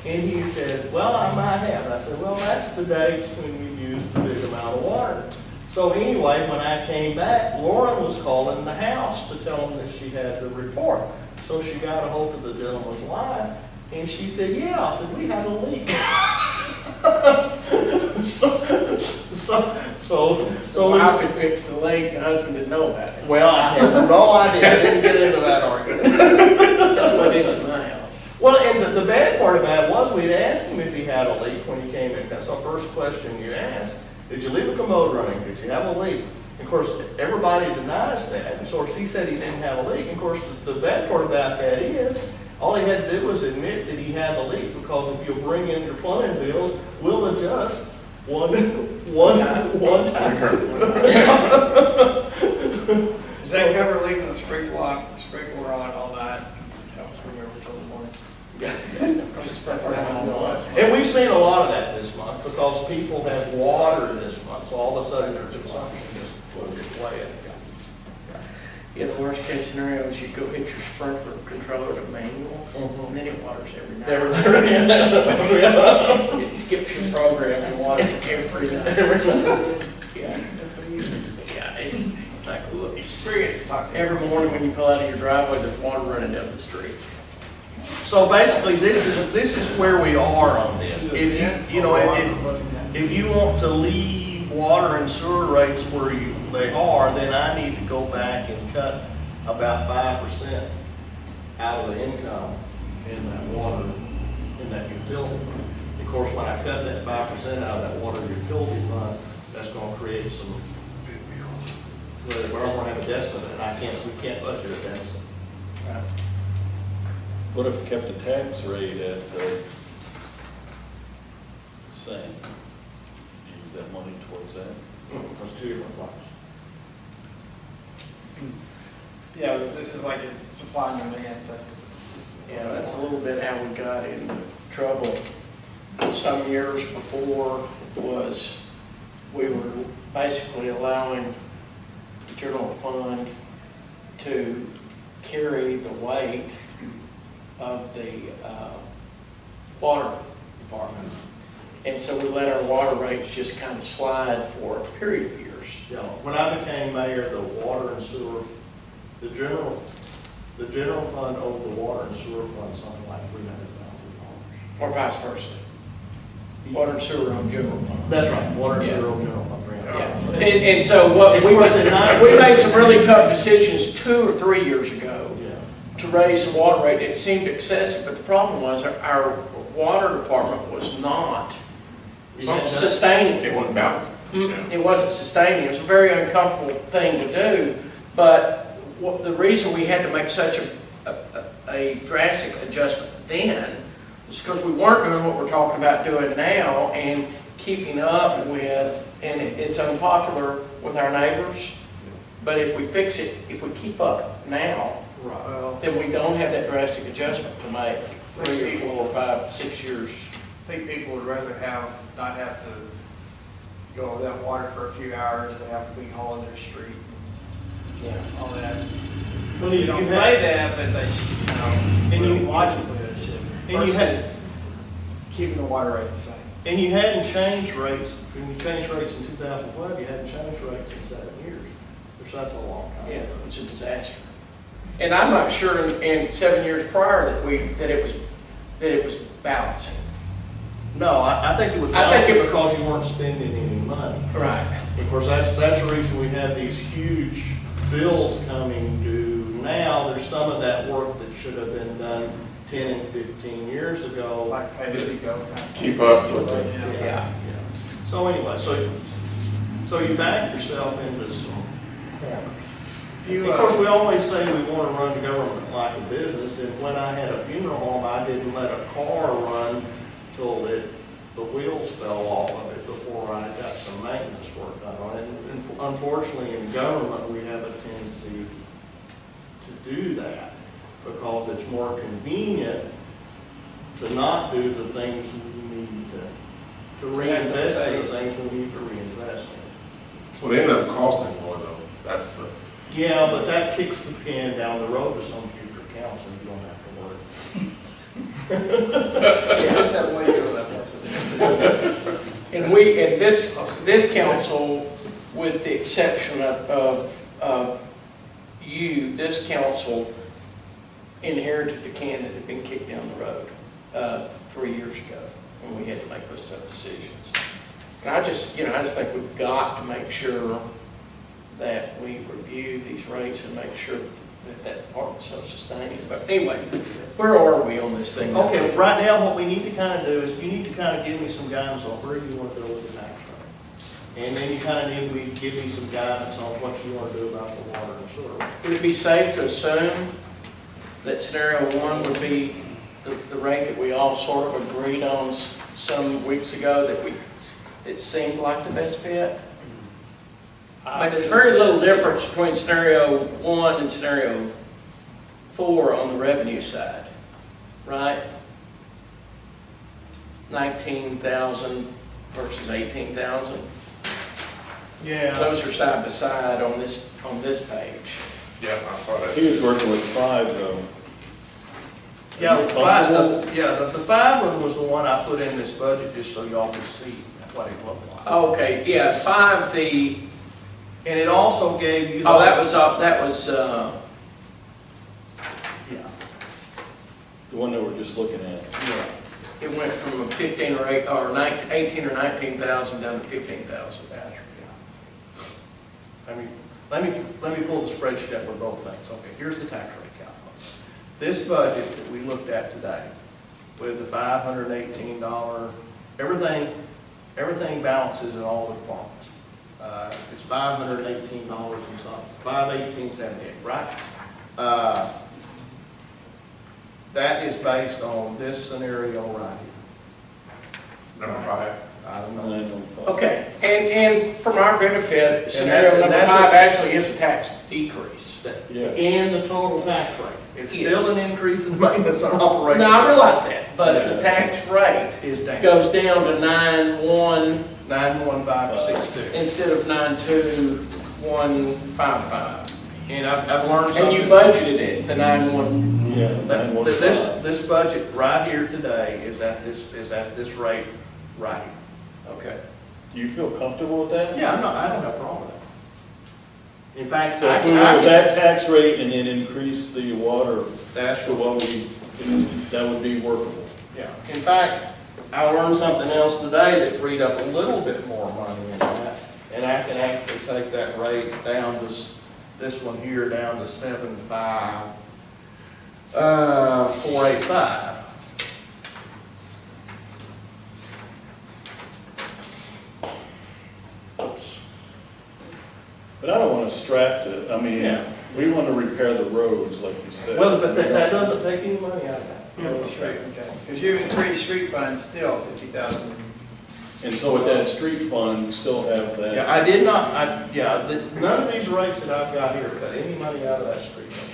And he said, well, I might have. I said, well, that's the dates when you used the big amount of water. So anyway, when I came back, Lauren was calling the house to tell them that she had the report. So she got a hold of the gentleman's line, and she said, yeah. I said, we had a leak. So I could fix the leak, the husband didn't know about it. well, I had no idea. I didn't get into that argument. That's what it is in my house. Well, and the bad part about it was we'd asked him if he had a leak when he came in. That's the first question you ask. Did you leave a commode running? Did you have a leak? And of course, everybody denies that. And of course, he said he didn't have a leak. And of course, the bad part about that is all he had to do was admit that he had a leak, because if you'll bring in your plumbing bills, we'll adjust one time. Does that cover leaving the sprinkler on all night? Remember till the morning. And we've seen a lot of that this month because people have water this month, so all of a sudden their consumption just way up. Yeah, the worst case scenario is you go hit your sprinkler controller to manual, and then it waters every night. It skips your program and waters every night. Yeah, that's what you do. Yeah, it's like, whoops. Experience. Every morning when you pull out of your driveway, there's water running down the street. So basically, this is where we are on this. If you want to leave water and sewer rates where they are, then I need to go back and cut about 5% out of the income in that water, in that utility fund. Of course, when I cut that 5% out of that water utility fund, that's going to create some. Well, we're going to have a deficit, and we can't budget a deficit. Right. What if we kept the tax rate at the same? Use that money towards that? There's 2 different funds. Yeah, this is like a supply and demand thing. Yeah, that's a little bit how we got into trouble. Some years before was we were basically allowing the general fund to carry the weight of the water department. And so we let our water rates just kind of slide for a period of years. Yeah, when I became mayor, the water and sewer, the general fund over the water and sewer fund, something like $300,000. Or vice versa. Water and sewer on general fund. That's right, water and Yeah. sewer on general fund, $300,000. Yeah, and so what Of we course, at night- made some really tough decisions 2 or 3 years ago Yeah. to raise the water rate. It seemed excessive, but the problem was our water department was not sustaining. It wasn't balanced. It wasn't sustaining. It was a very uncomfortable thing to do, but the reason we had to make such a drastic adjustment then was because we weren't doing what we're talking about doing now and keeping up with, and it's unpopular with our neighbors, but if we fix it, if we keep up now, Well, then we don't have that drastic adjustment to make 3 or 4 or 5, 6 years. I think people would rather not have to go without water for a few hours, they have to be hauling their street Yeah. and all that. Well, You don't say that, but they, And you- logically, they should. and you had- Versus keeping the water rate the same. And you hadn't changed rates, when you changed rates in 2012, you hadn't changed rates in 7 years, which that's a long time. Yeah, it's a disaster. And I'm not sure in 7 years prior that it was balancing. No, I think it was I think balancing it- because you weren't spending any money. Right. Of course, that's the reason we have these huge bills coming due now. There's some of that work that should have been done 10 and 15 years ago. Like pay as you go. Keep us to it. Yeah. Yeah. So anyway, so you back yourself into some corners. You, Of course, we always say we want to run the government like a business, and when I had a funeral home, I didn't let a car run till the wheels fell off of it before I got some maintenance work done on it. And unfortunately, in government, we have a tendency to do that because it's more convenient to not do the things we need to reinvest in the things we need to reinvest in. Well, they end up costing more though. That's the, Yeah, but that kicks the can down the road to some future council, you don't have to worry. Just that way to go that way. And this council, with the exception of you, this council inherited a can that had been kicked down the road 3 years ago when we had to make those tough decisions. And I just think we've got to make sure that we review these rates and make sure that department's self-sustaining. But anyway, where are we on this thing? Okay, right now, what we need to kind of do is you need to kind of give me some guidance on where you want to go with the tax rate. And then you kind of need to give me some guidance on what you want to do about the water and sewer. Would it be safe to assume that scenario 1 would be the rate that we all sort of agreed on some weeks ago, that it seemed like the best fit? I mean, there's very little difference between scenario 1 and scenario 4 on the revenue side, right? 19,000 versus 18,000. Yeah. Those are side by side on this page. yeah, I saw that. He was working with 5, though. Yeah, Are you the comfortable? 5 one was the one I put in this budget just so y'all could see what it looked like. Okay, yeah, 5, And it also gave you. Yeah. The one that we're just looking at. Yeah. it went from 18 or 19,000 down to 15,000. Let me pull the spreadsheet up with both things. Okay, here's the tax rate calculation. This budget that we looked at today, with the $518, everything balances in all the departments. It's $518 and something, $518.78, right? That is based on this scenario right here. Number 5. I don't know. 905. Okay, and from our benefit, scenario that's- number that's 5 a- actually is a tax decrease. Yeah. In the total tax rate. It's Yes. still an increase in maintenance and operation. No, I realize that, but the tax rate Is down. goes down to 9,1 91562. instead of 9,2,155. And I've learned And something. you budgeted it, the 9-1. Yeah, This budget right here today is at this rate right here. Okay. Do you feel comfortable with that? Yeah, I don't have a problem with that. In fact, So if we were at that tax rate and then increase the water that's to what that would be workable. yeah. In fact, I learned something else today that freed up a little bit more money in that, and I can actually take that rate down to this one here down to 485. But I don't want to strap to, I mean, Yeah. we want to repair the roads, like you said. Well, but that doesn't take any money out of that. Because you increase street funds still 50,000. And so with that street fund, we still have that. Yeah, I did not, none of these rates that I've got here cut any money out of that street fund.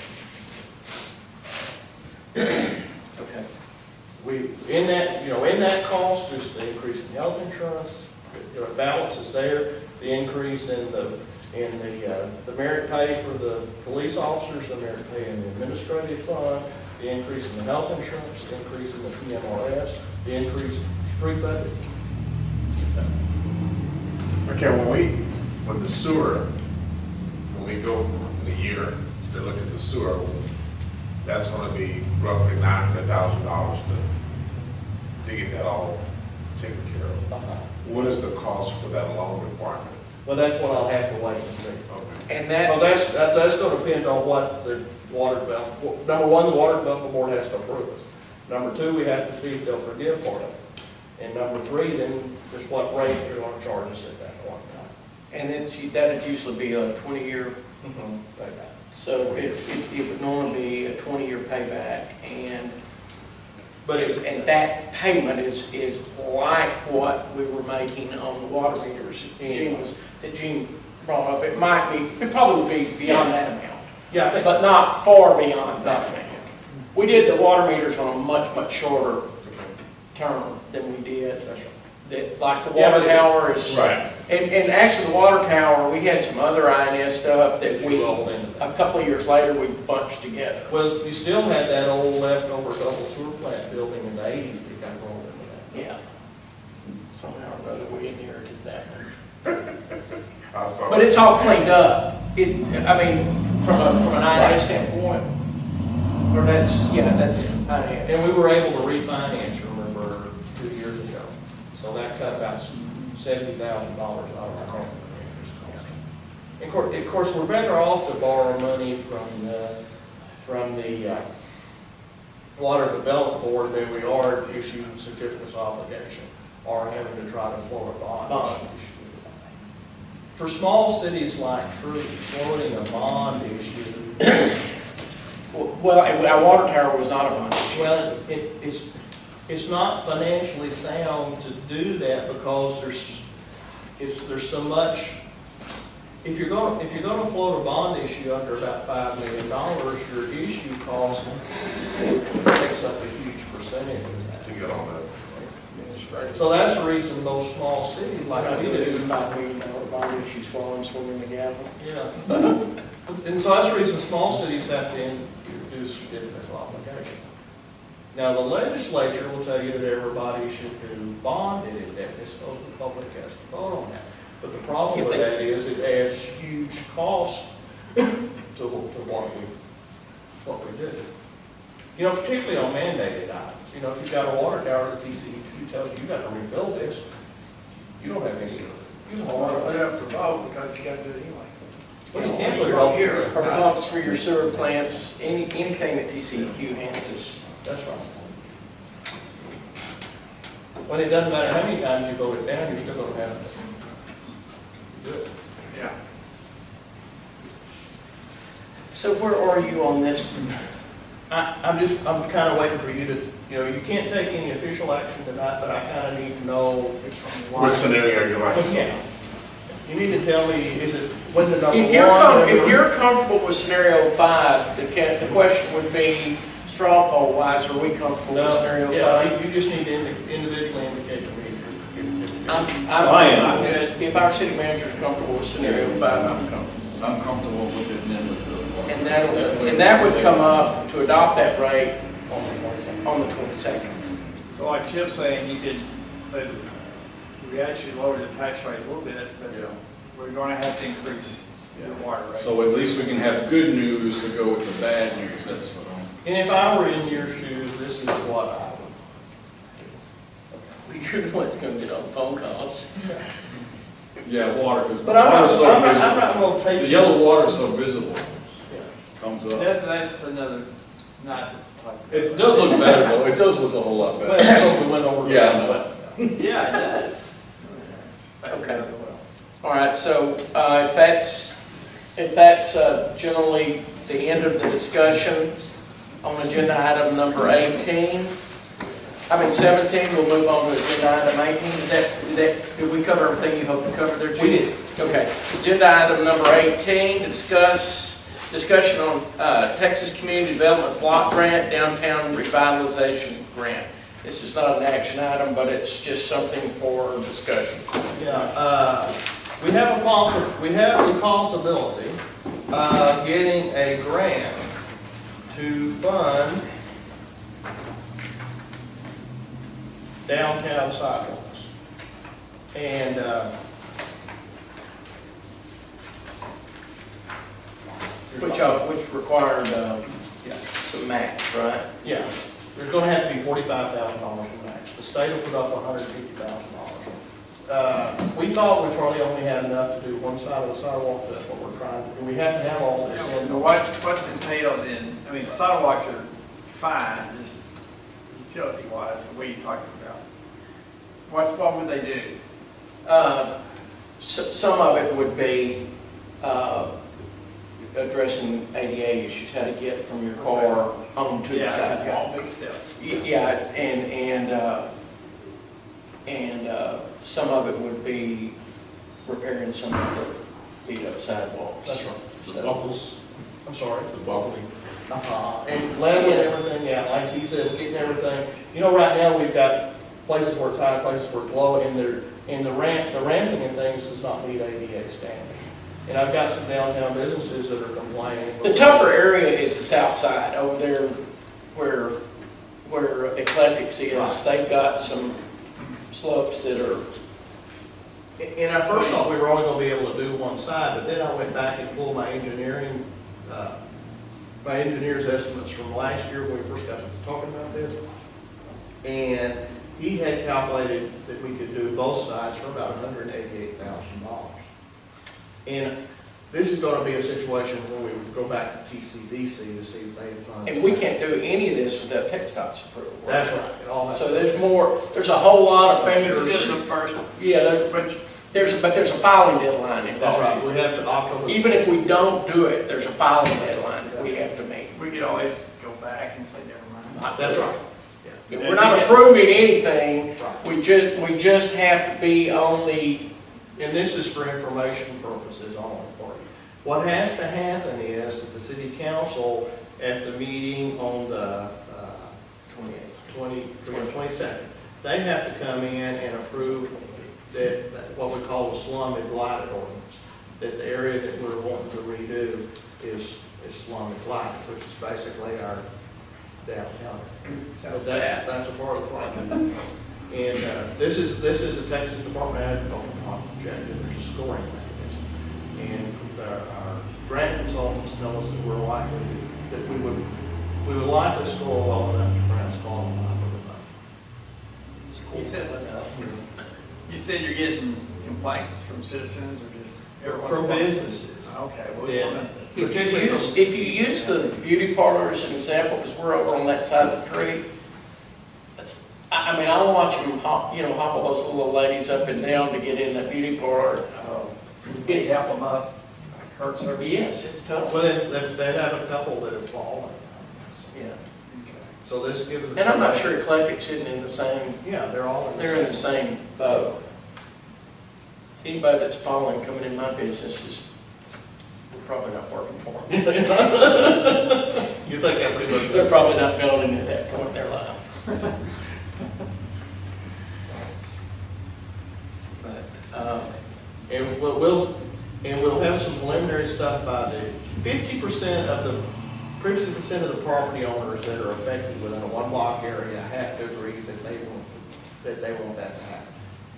Okay. We, in that cost, is the increase in health insurance, the balance is there, the increase in the merit pay for the police officers, the merit pay in the administrative fund, the increase in the health insurance, the increase in the PMRS, the increase in street budget. Okay, when the sewer, when we go in a year to look at the sewer, that's gonna be roughly $900,000 to get that all taken care of. What is the cost for that loan requirement? Well, that's what I'll have to wait and see. Okay. And Well, that, that's gonna depend on what the water development, number one, the water development board has to approve us. Number two, we have to see if they'll forgive part of it. And number three, then just what rate they're gonna charge us at that point in time. and then that'd usually be a 20-year, Payback. so it would normally be a 20-year payback, and But and that payment is like what we were making on the water meters that Gene brought up. It probably would be beyond that amount, yeah, I think but not far beyond that amount. We did the water meters on a much shorter term than we did. that's right. That, like the Yeah, water but- tower is, Right. and actually the water tower, we had some other INS stuff that we, Rolled into that. a couple of years later, we bunched together. Well, you still had that old leftover double sewer plant building in the 80s that got rolled into Yeah. Somehow or other, we inherited that one. I saw But it's all cleaned up. I mean, from an INS standpoint, or that's that. INS. And we were able to refinance, remember, 2 years ago. So that cut about $70,000 out of our home. Of course, we're better off to borrow money from the Water Development Board than we are to issue certificates of obligation or having to try to float a bond issue. For small cities like Troup, floating a bond issue, Well, our water tower was not a bond issue. well, it's not financially sound to do that because there's so much. If you're going to float a bond issue under about $5 million, your issue cost takes up a huge percentage of that. to get on that. So that's the reason those small cities like we do. $5 million bond issues while I'm swimming the gavel. Yeah. And so that's the reason small cities have to introduce certificates of obligation. Now, the legislature will tell you that everybody should do bonded indebtedness, so the public has to vote on that. But the problem with that is it adds huge cost to what we do. You know, particularly on mandated items. You know, if you've got a water tower that TCEQ tells you got to rebuild this, you don't have any. You don't Or have put it up for vote because you got to do it anyway. Well, you can't put it all here. Or pumps for your sewer plants, anything that TCEQ hands us. That's right. Well, it doesn't matter how many times you vote it down, you're still going to have it. Do it. Yeah. So where are you on this? I'm kind of waiting for you to, you can't take any official action tonight, but I kind of need to know. What scenario are you like? Yeah. You need to tell me, is it, when the number If you're comfortable with scenario 5, the question would be, straw poll wise, are we comfortable with scenario 5? You just need to individually indicate to me. I am. If our city manager is comfortable with scenario 5, I'm comfortable. I'm comfortable with it, and then with And that would come up to adopt that rate on the 22nd. So like Chip's saying, you could say, we actually lowered the tax rate a little bit, but Yeah. we're going to have to increase the water rate. So at least we can have good news to go with the bad news, that's what I'm. And if I were in your shoes, this is what I would. You're the one that's going to get on phone calls. Yeah, water, because the But I'm water's so not visible. gonna take. The yellow water's so visible, Yeah. comes up. That's another, not to talk. It does look better though, it does look a whole lot Well, better. that's what we went over. Yeah, I know. Yeah, it does. Okay. All right, so if that's generally the end of the discussion on agenda item number 18, 17, we'll move on to agenda item 18. Did we cover everything you hoped to cover there, Chief? We did. Okay. Agenda item number 18, to discussion on Texas Community Development Block Grant, Downtown Revitalization Grant. This is not an action item, but it's just something for discussion. Yeah, we have the possibility of getting a grant to fund downtown sidewalks. And, Which required some match, right? yeah, there's gonna have to be $45,000 in match. The state will put up $150,000. We thought we probably only had enough to do one side of the sidewalk, that's what we're trying to do. We have to have all this in. But what's entailed in, I mean, sidewalks are fine, just utility wise, the way you're talking about. What would they do? Some of it would be addressing ADA issues, how to get from your car onto the Yeah, it's got sidewalk. big steps. Yeah, and some of it would be repairing some of the beat up sidewalks. That's right. The So- buckles, I'm sorry. the buckling. And leveling everything out, like he says, getting everything, you know, right now, we've got places where it's high, places where it's low, and the ramping and things does not meet ADA standards. And I've got some downtown businesses that are complaining. The tougher area is the south side, over there where Eclectics is. Right. They've got some slopes that are, And I first thought we were only gonna be able to do one side, but then I went back and pulled my engineer's estimates from last year when we first got to talking about this. And he had calculated that we could do both sides for about $188,000. And this is gonna be a situation where we would go back to TCDC to see if they fund. and we can't do any of this without TxDOT's approval. That's right. It all has So to- there's a whole lot of It's fingers. just the first, Yeah, but there's a filing dedeline in That's right, this. we have to October. Even if we don't do it, there's a filing deadline that we have to meet. we could always go back and say, never mind. That's right. We're not approving anything, Right. we just have to be on the, And this is for information purposes only for you. What has to happen is that the city council at the meeting on the 22nd, they have to come in and approve that what we call the slum and blighted ordinance, that the area that we're wanting to redo is slum and blighted, which is basically our downtown. Sounds But bad. that's a part of the problem. And this is the Texas Department of Agriculture objective, there's a scoring mechanism. And our grant consultants tell us that we're likely, that we would likely score well enough to grant qualify for the money. You said you're getting complaints from citizens or just everyone? From businesses. Okay, well, Yeah. if you use the beauty parlor as an example, because we're over on that side of the street, I mean, I watch them hop all those little old ladies up and down to get in that beauty parlor. You help them up, curb service? Yes, it's tough. Well, they have a couple that have fallen. Yeah. So this gives us. And I'm not sure Eclectics isn't in the same, Yeah, they're all. they're in the same boat. Anybody that's falling coming in my business is probably not working for them. You think that pretty much. They're probably not building at that point in their life. But, And we'll have some preliminary engineering stuff by the 50% of the 50% of the property owners that are affected within a 1 block area have to agree that they want that to happen.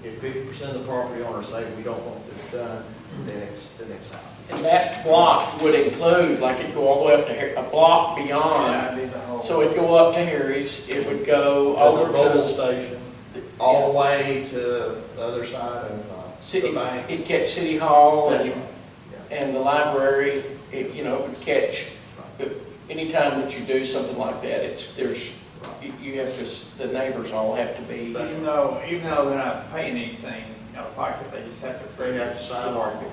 If 50% of the property owners say we don't want this done, then it's out. And that block would include, like it'd go all the way up to here, a block beyond. Yeah, it'd be the whole. So it'd go up to Harry's, it would go The over mobile to station, all the way to the other side of City, the bank. it'd catch City Hall That's and, right. Yeah. and the library, it, you know, it would catch. But anytime that you do something like that, you have to, the neighbors all have to be. Even though they're not paying anything out of pocket, they just have to. They have to sign off.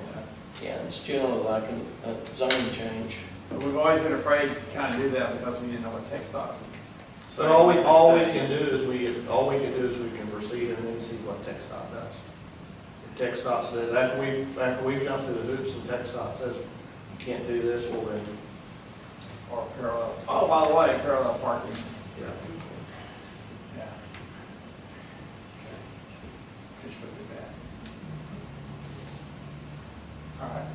Yeah, it's generally like a zoning change. But we've always been afraid to kind of do that because we didn't know what text dot. So all we can do is we can proceed and then see what TxDOT does. If TxDOT says, after we jump through the hoops and TxDOT says you can't do this, well then, Or parallel. Oh, by the way, parallel parking. yeah. Yeah. Just look at that. All right.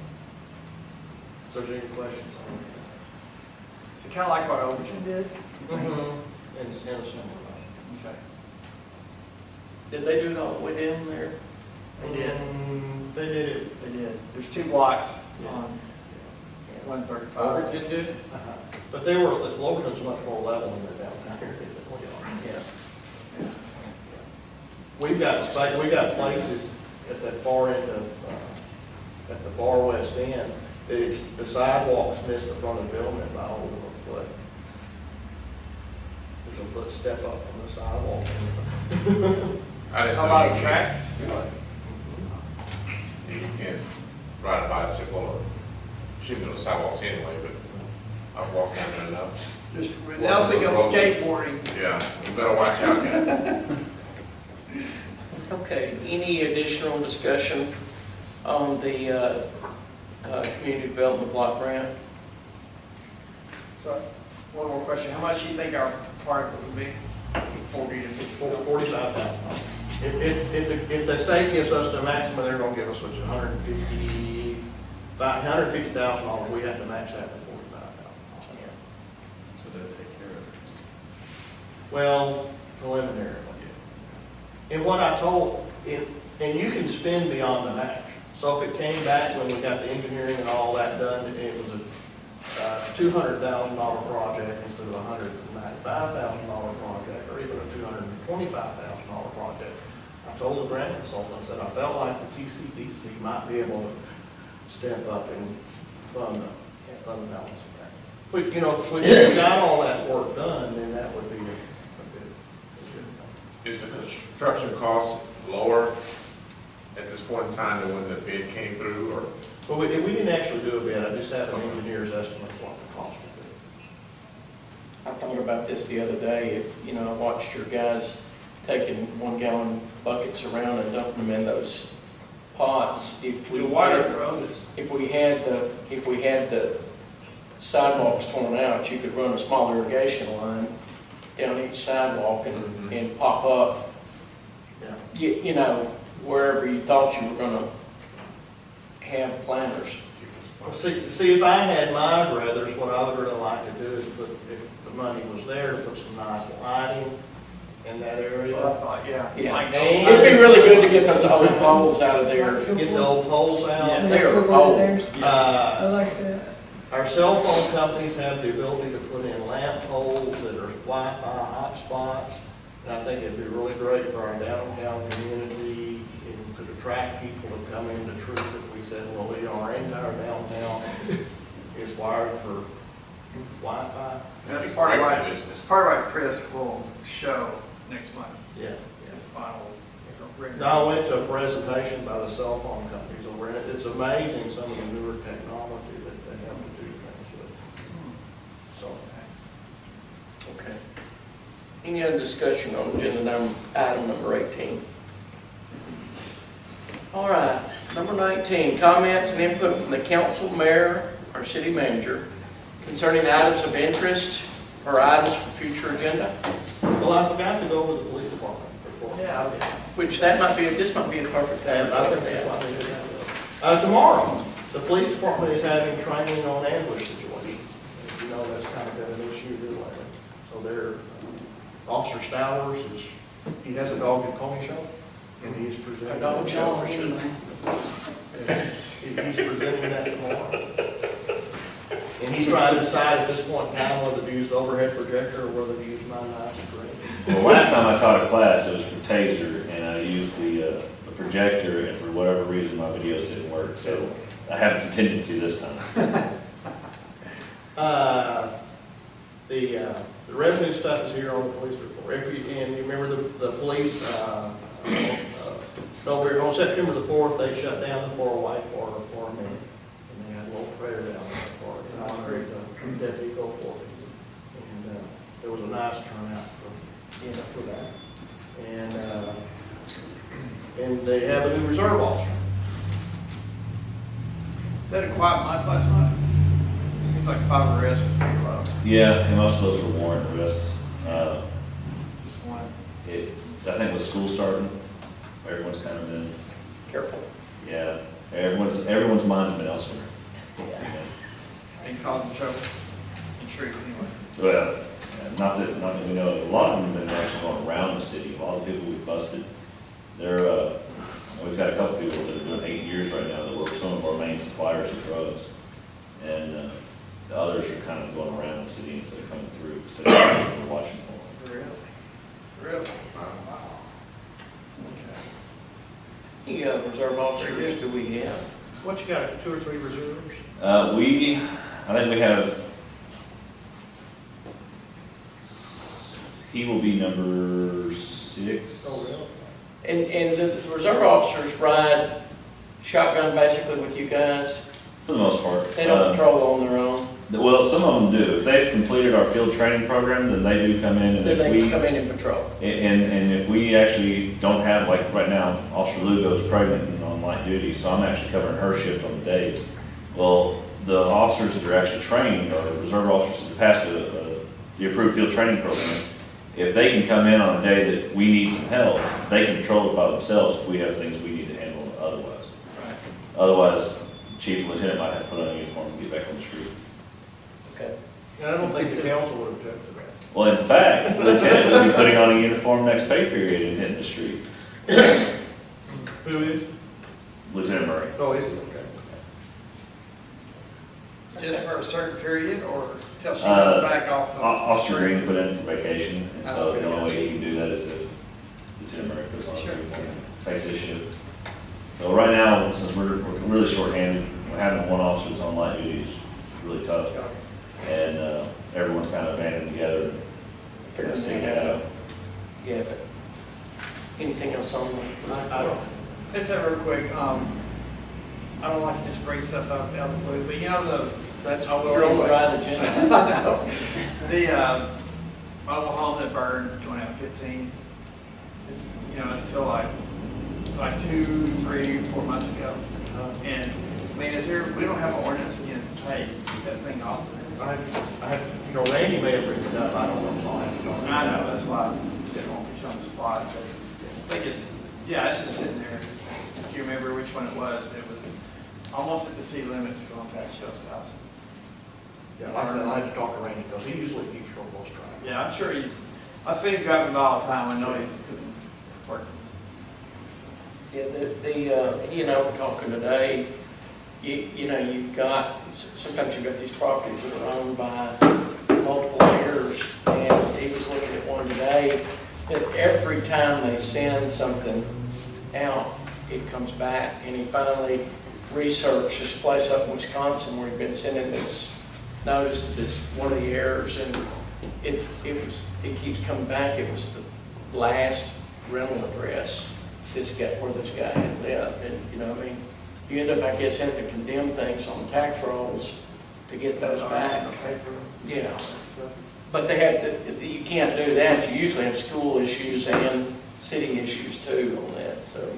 So is there any questions on it? So kind of like what Overton did? And a similar line. Okay. Did they do it all the way down there? They did. They did it. They did. There's 2 blocks Yeah. on 135. Overton did it? But they were, Logan's much more level than the downtown area than we are. Yeah. We've got places at that far end of, at the far west end, that it's, the sidewalks miss the front of the building by over a foot. There's a foot step up from the sidewalk. I just How know about you the can't- tracks? You can't ride a bicycle or shoot on the sidewalks anyway, but I've walked down there enough. Just, now think of skateboarding. Yeah, you better watch out, guys. Okay, any additional discussion on the community development block grant? So, one more question. How much do you think our part of it would be? 40 to 50? $45,000. If the state gives us the maximum, they're gonna give us, which is $150,000, we have to match that to $45,000. So they take care of it. Well, preliminary. And what I told, and you can spend beyond the match. So if it came back when we got the engineering and all that done, and it was a $200,000 project instead of a $195,000 project, or even a $225,000 project, I told the grant consultants that I felt like the TCDC might be able to step up and fund the balance of that. But, you know, if we got all that work done, then that would be a good thing. Is the construction cost lower at this point in time than when the bid came through, or? Well, we didn't actually do a bid, I just have an engineer's estimate of what the cost would be. I thought about this the other day, I watched your guys taking 1-gallon buckets around and dumping them in those pots. If we The water had- road If we had the sidewalks torn out, you could run a small irrigation line down each sidewalk and pop up, Yeah. wherever you thought you were gonna have planters. Well, see, if I had my druthers, what I would really like to do is put, if the money was there, to put some nice lighting in that That's what I area. thought, yeah. Yeah. Like And- It'd be really good to get those old poles out of there. Get the old poles Yeah. out. They're old. I like that. Our cell phone companies have the ability to put in lamp poles that are Wi-Fi hotspots. And I think it'd be really great for our downtown community and could attract people to come into Troup if we said, well, our entire downtown is wired for Wi-Fi. That's part of Great what, business. it's part of what Chris will show next month, Yeah. his final. No, I went to a presentation by the cell phone companies over it. It's amazing some of the newer technology that they have to do things with. So, Okay. Any other discussion on agenda item number 18? All right, number 19, comments and input from the council, mayor, or city manager concerning items of interest or items for future agenda, well, I forgot to go over the police department report. Yeah, I was- which this might be the perfect time And to I look think at that's that. why they did that. Tomorrow, The police department is having training on ambush situations. As you know, that's kind of been an issue here lately. So their Officer Stowers is, he has a dog and pony show, and he's presenting. A dog show, anyway. He's presenting that tomorrow. And he's trying to decide at this point in time whether to use the overhead projector or whether to use my nice screen. Well, last time I taught a class, it was for taser, and I used the projector, and for whatever reason, my videos didn't work, so I have a contingency this time. The revenue stuff is here on the police report. And you remember the police, over on September the 4th, they shut down the 408 for a minute. And they had a little prayer down there for it, in honor of the Deputy Go Forth. And there was a nice turnout for that. And they have a new reserve officer. Is that a quiet month last month? It seems like 5 arrests was pretty low. Yeah, and most of those were warrant arrests. Just one. I think with school starting, everyone's kind of been, Careful. yeah, everyone's mind's been elsewhere. Ain't causing trouble in Troup anyway. Well, not that we know, a lot of them have been actually going around the city. A lot of people we've busted, we've got a couple people that are doing 8 years right now that were some of our main suppliers of drugs. And the others are kind of going around the city instead of coming through, instead of watching for them. Really? Really? How many reserve officers do we have? What, you got 2 or 3 reserves? I think we have, he will be number 6. Oh, really? And the reserve officers ride shotgun basically with you guys? For the most part. They don't patrol on their own? Well, some of them do. If they've completed our field training program, then they do come in. And Then if they we can come in and patrol? And if we actually don't have, like right now, Officer Lugo's pregnant and on light duty, so I'm actually covering her shift on the days. Well, the officers that are actually trained, or reserve officers that passed the approved field training program, if they can come in on a day that we need some help, they can patrol it by themselves if we have things we need to handle otherwise. Right. Otherwise, Chief and Lieutenant might have to put on a uniform and get back on the street. Okay. And I don't think the council would object to that. Well, in fact, the lieutenant will be putting on a uniform next pay period and hitting the street. Who is? Lieutenant Murray. Oh, is it? Okay. Just for a certain period or till she comes back off? of Officer Troup? Green put in for vacation, and so Okay. the only way he can do that is if Lieutenant Murray puts on a Sure. uniform and takes his shift. So right now, since we're really short-handed, having one officer that's on light duty is really tough. And everyone's kind of banding together and trying to stick that out. Yeah, but anything else on the? I don't. Just that real quick, I don't like to just bring stuff up out of the blue, but you know That's, Oh, well, you're on the anyway. right agenda. I know. The mobile home that burned going out 15, it's, it's still like 2, 3, 4 months ago. And, I mean, we don't have an ordinance against, hey, keep that thing off. Randy may have written it up, I don't know, so I have to go. I know, that's why I just won't put you on the spot, but I think it's just sitting there. I can't remember which one it was, but it was almost at the city limits going past Joe's house. Yeah, like I said, I had to talk to Randy, because he usually keeps robust track. Yeah, I'm sure I see him driving by all the time, I know he's working. Yeah, we're talking today, you've got, sometimes you've got these properties that are owned by multiple heirs, and he was looking at one today, that every time they send something out, it comes back, and he finally researched this place up in Wisconsin where he'd been sending this notice to this one of the heirs, and it keeps coming back. It was the last rental address where this guy had lived, and you end up, I guess, having to condemn things on tax rolls to get those back. Yeah, but you can't do that. You usually have school issues and city issues too on that. So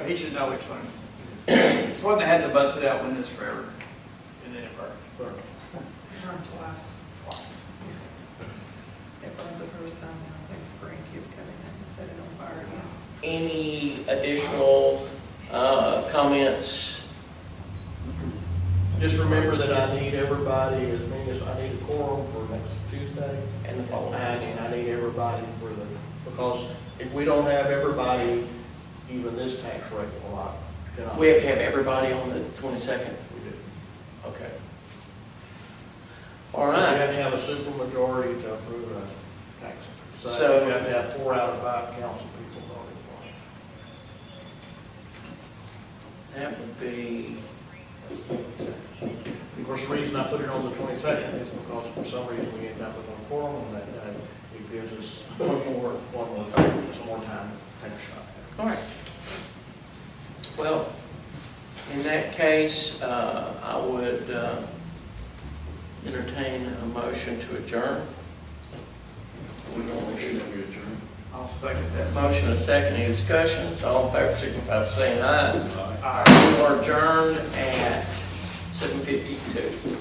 He should know which one. It's one that had the busted out windows forever, and then it burned. But Burned twice. It burns the first time, and I think grandkids coming in and set it on fire again. any additional Comments? Just remember that I need everybody, as many as, I need a quorum for next Tuesday. And the following. And I need everybody for the, because if we don't have everybody, even this tax rate will not. cannot- We have to have everybody on the 22nd? We do. Okay. All We right. have to have a super majority to approve a tax. So- We have to have 4 out of 5 council people voting for it. That would be, Of course, the reason I put it on the 22nd is because for some reason we end up with a quorum on that day. It gives us some more time to take a shot. all right. Well, in that case, I would entertain a motion to adjourn. We don't wish to. I'll second that. Motion and a second, any discussions? All in favor, signify by saying aye. Aye. We are adjourned at 7:52.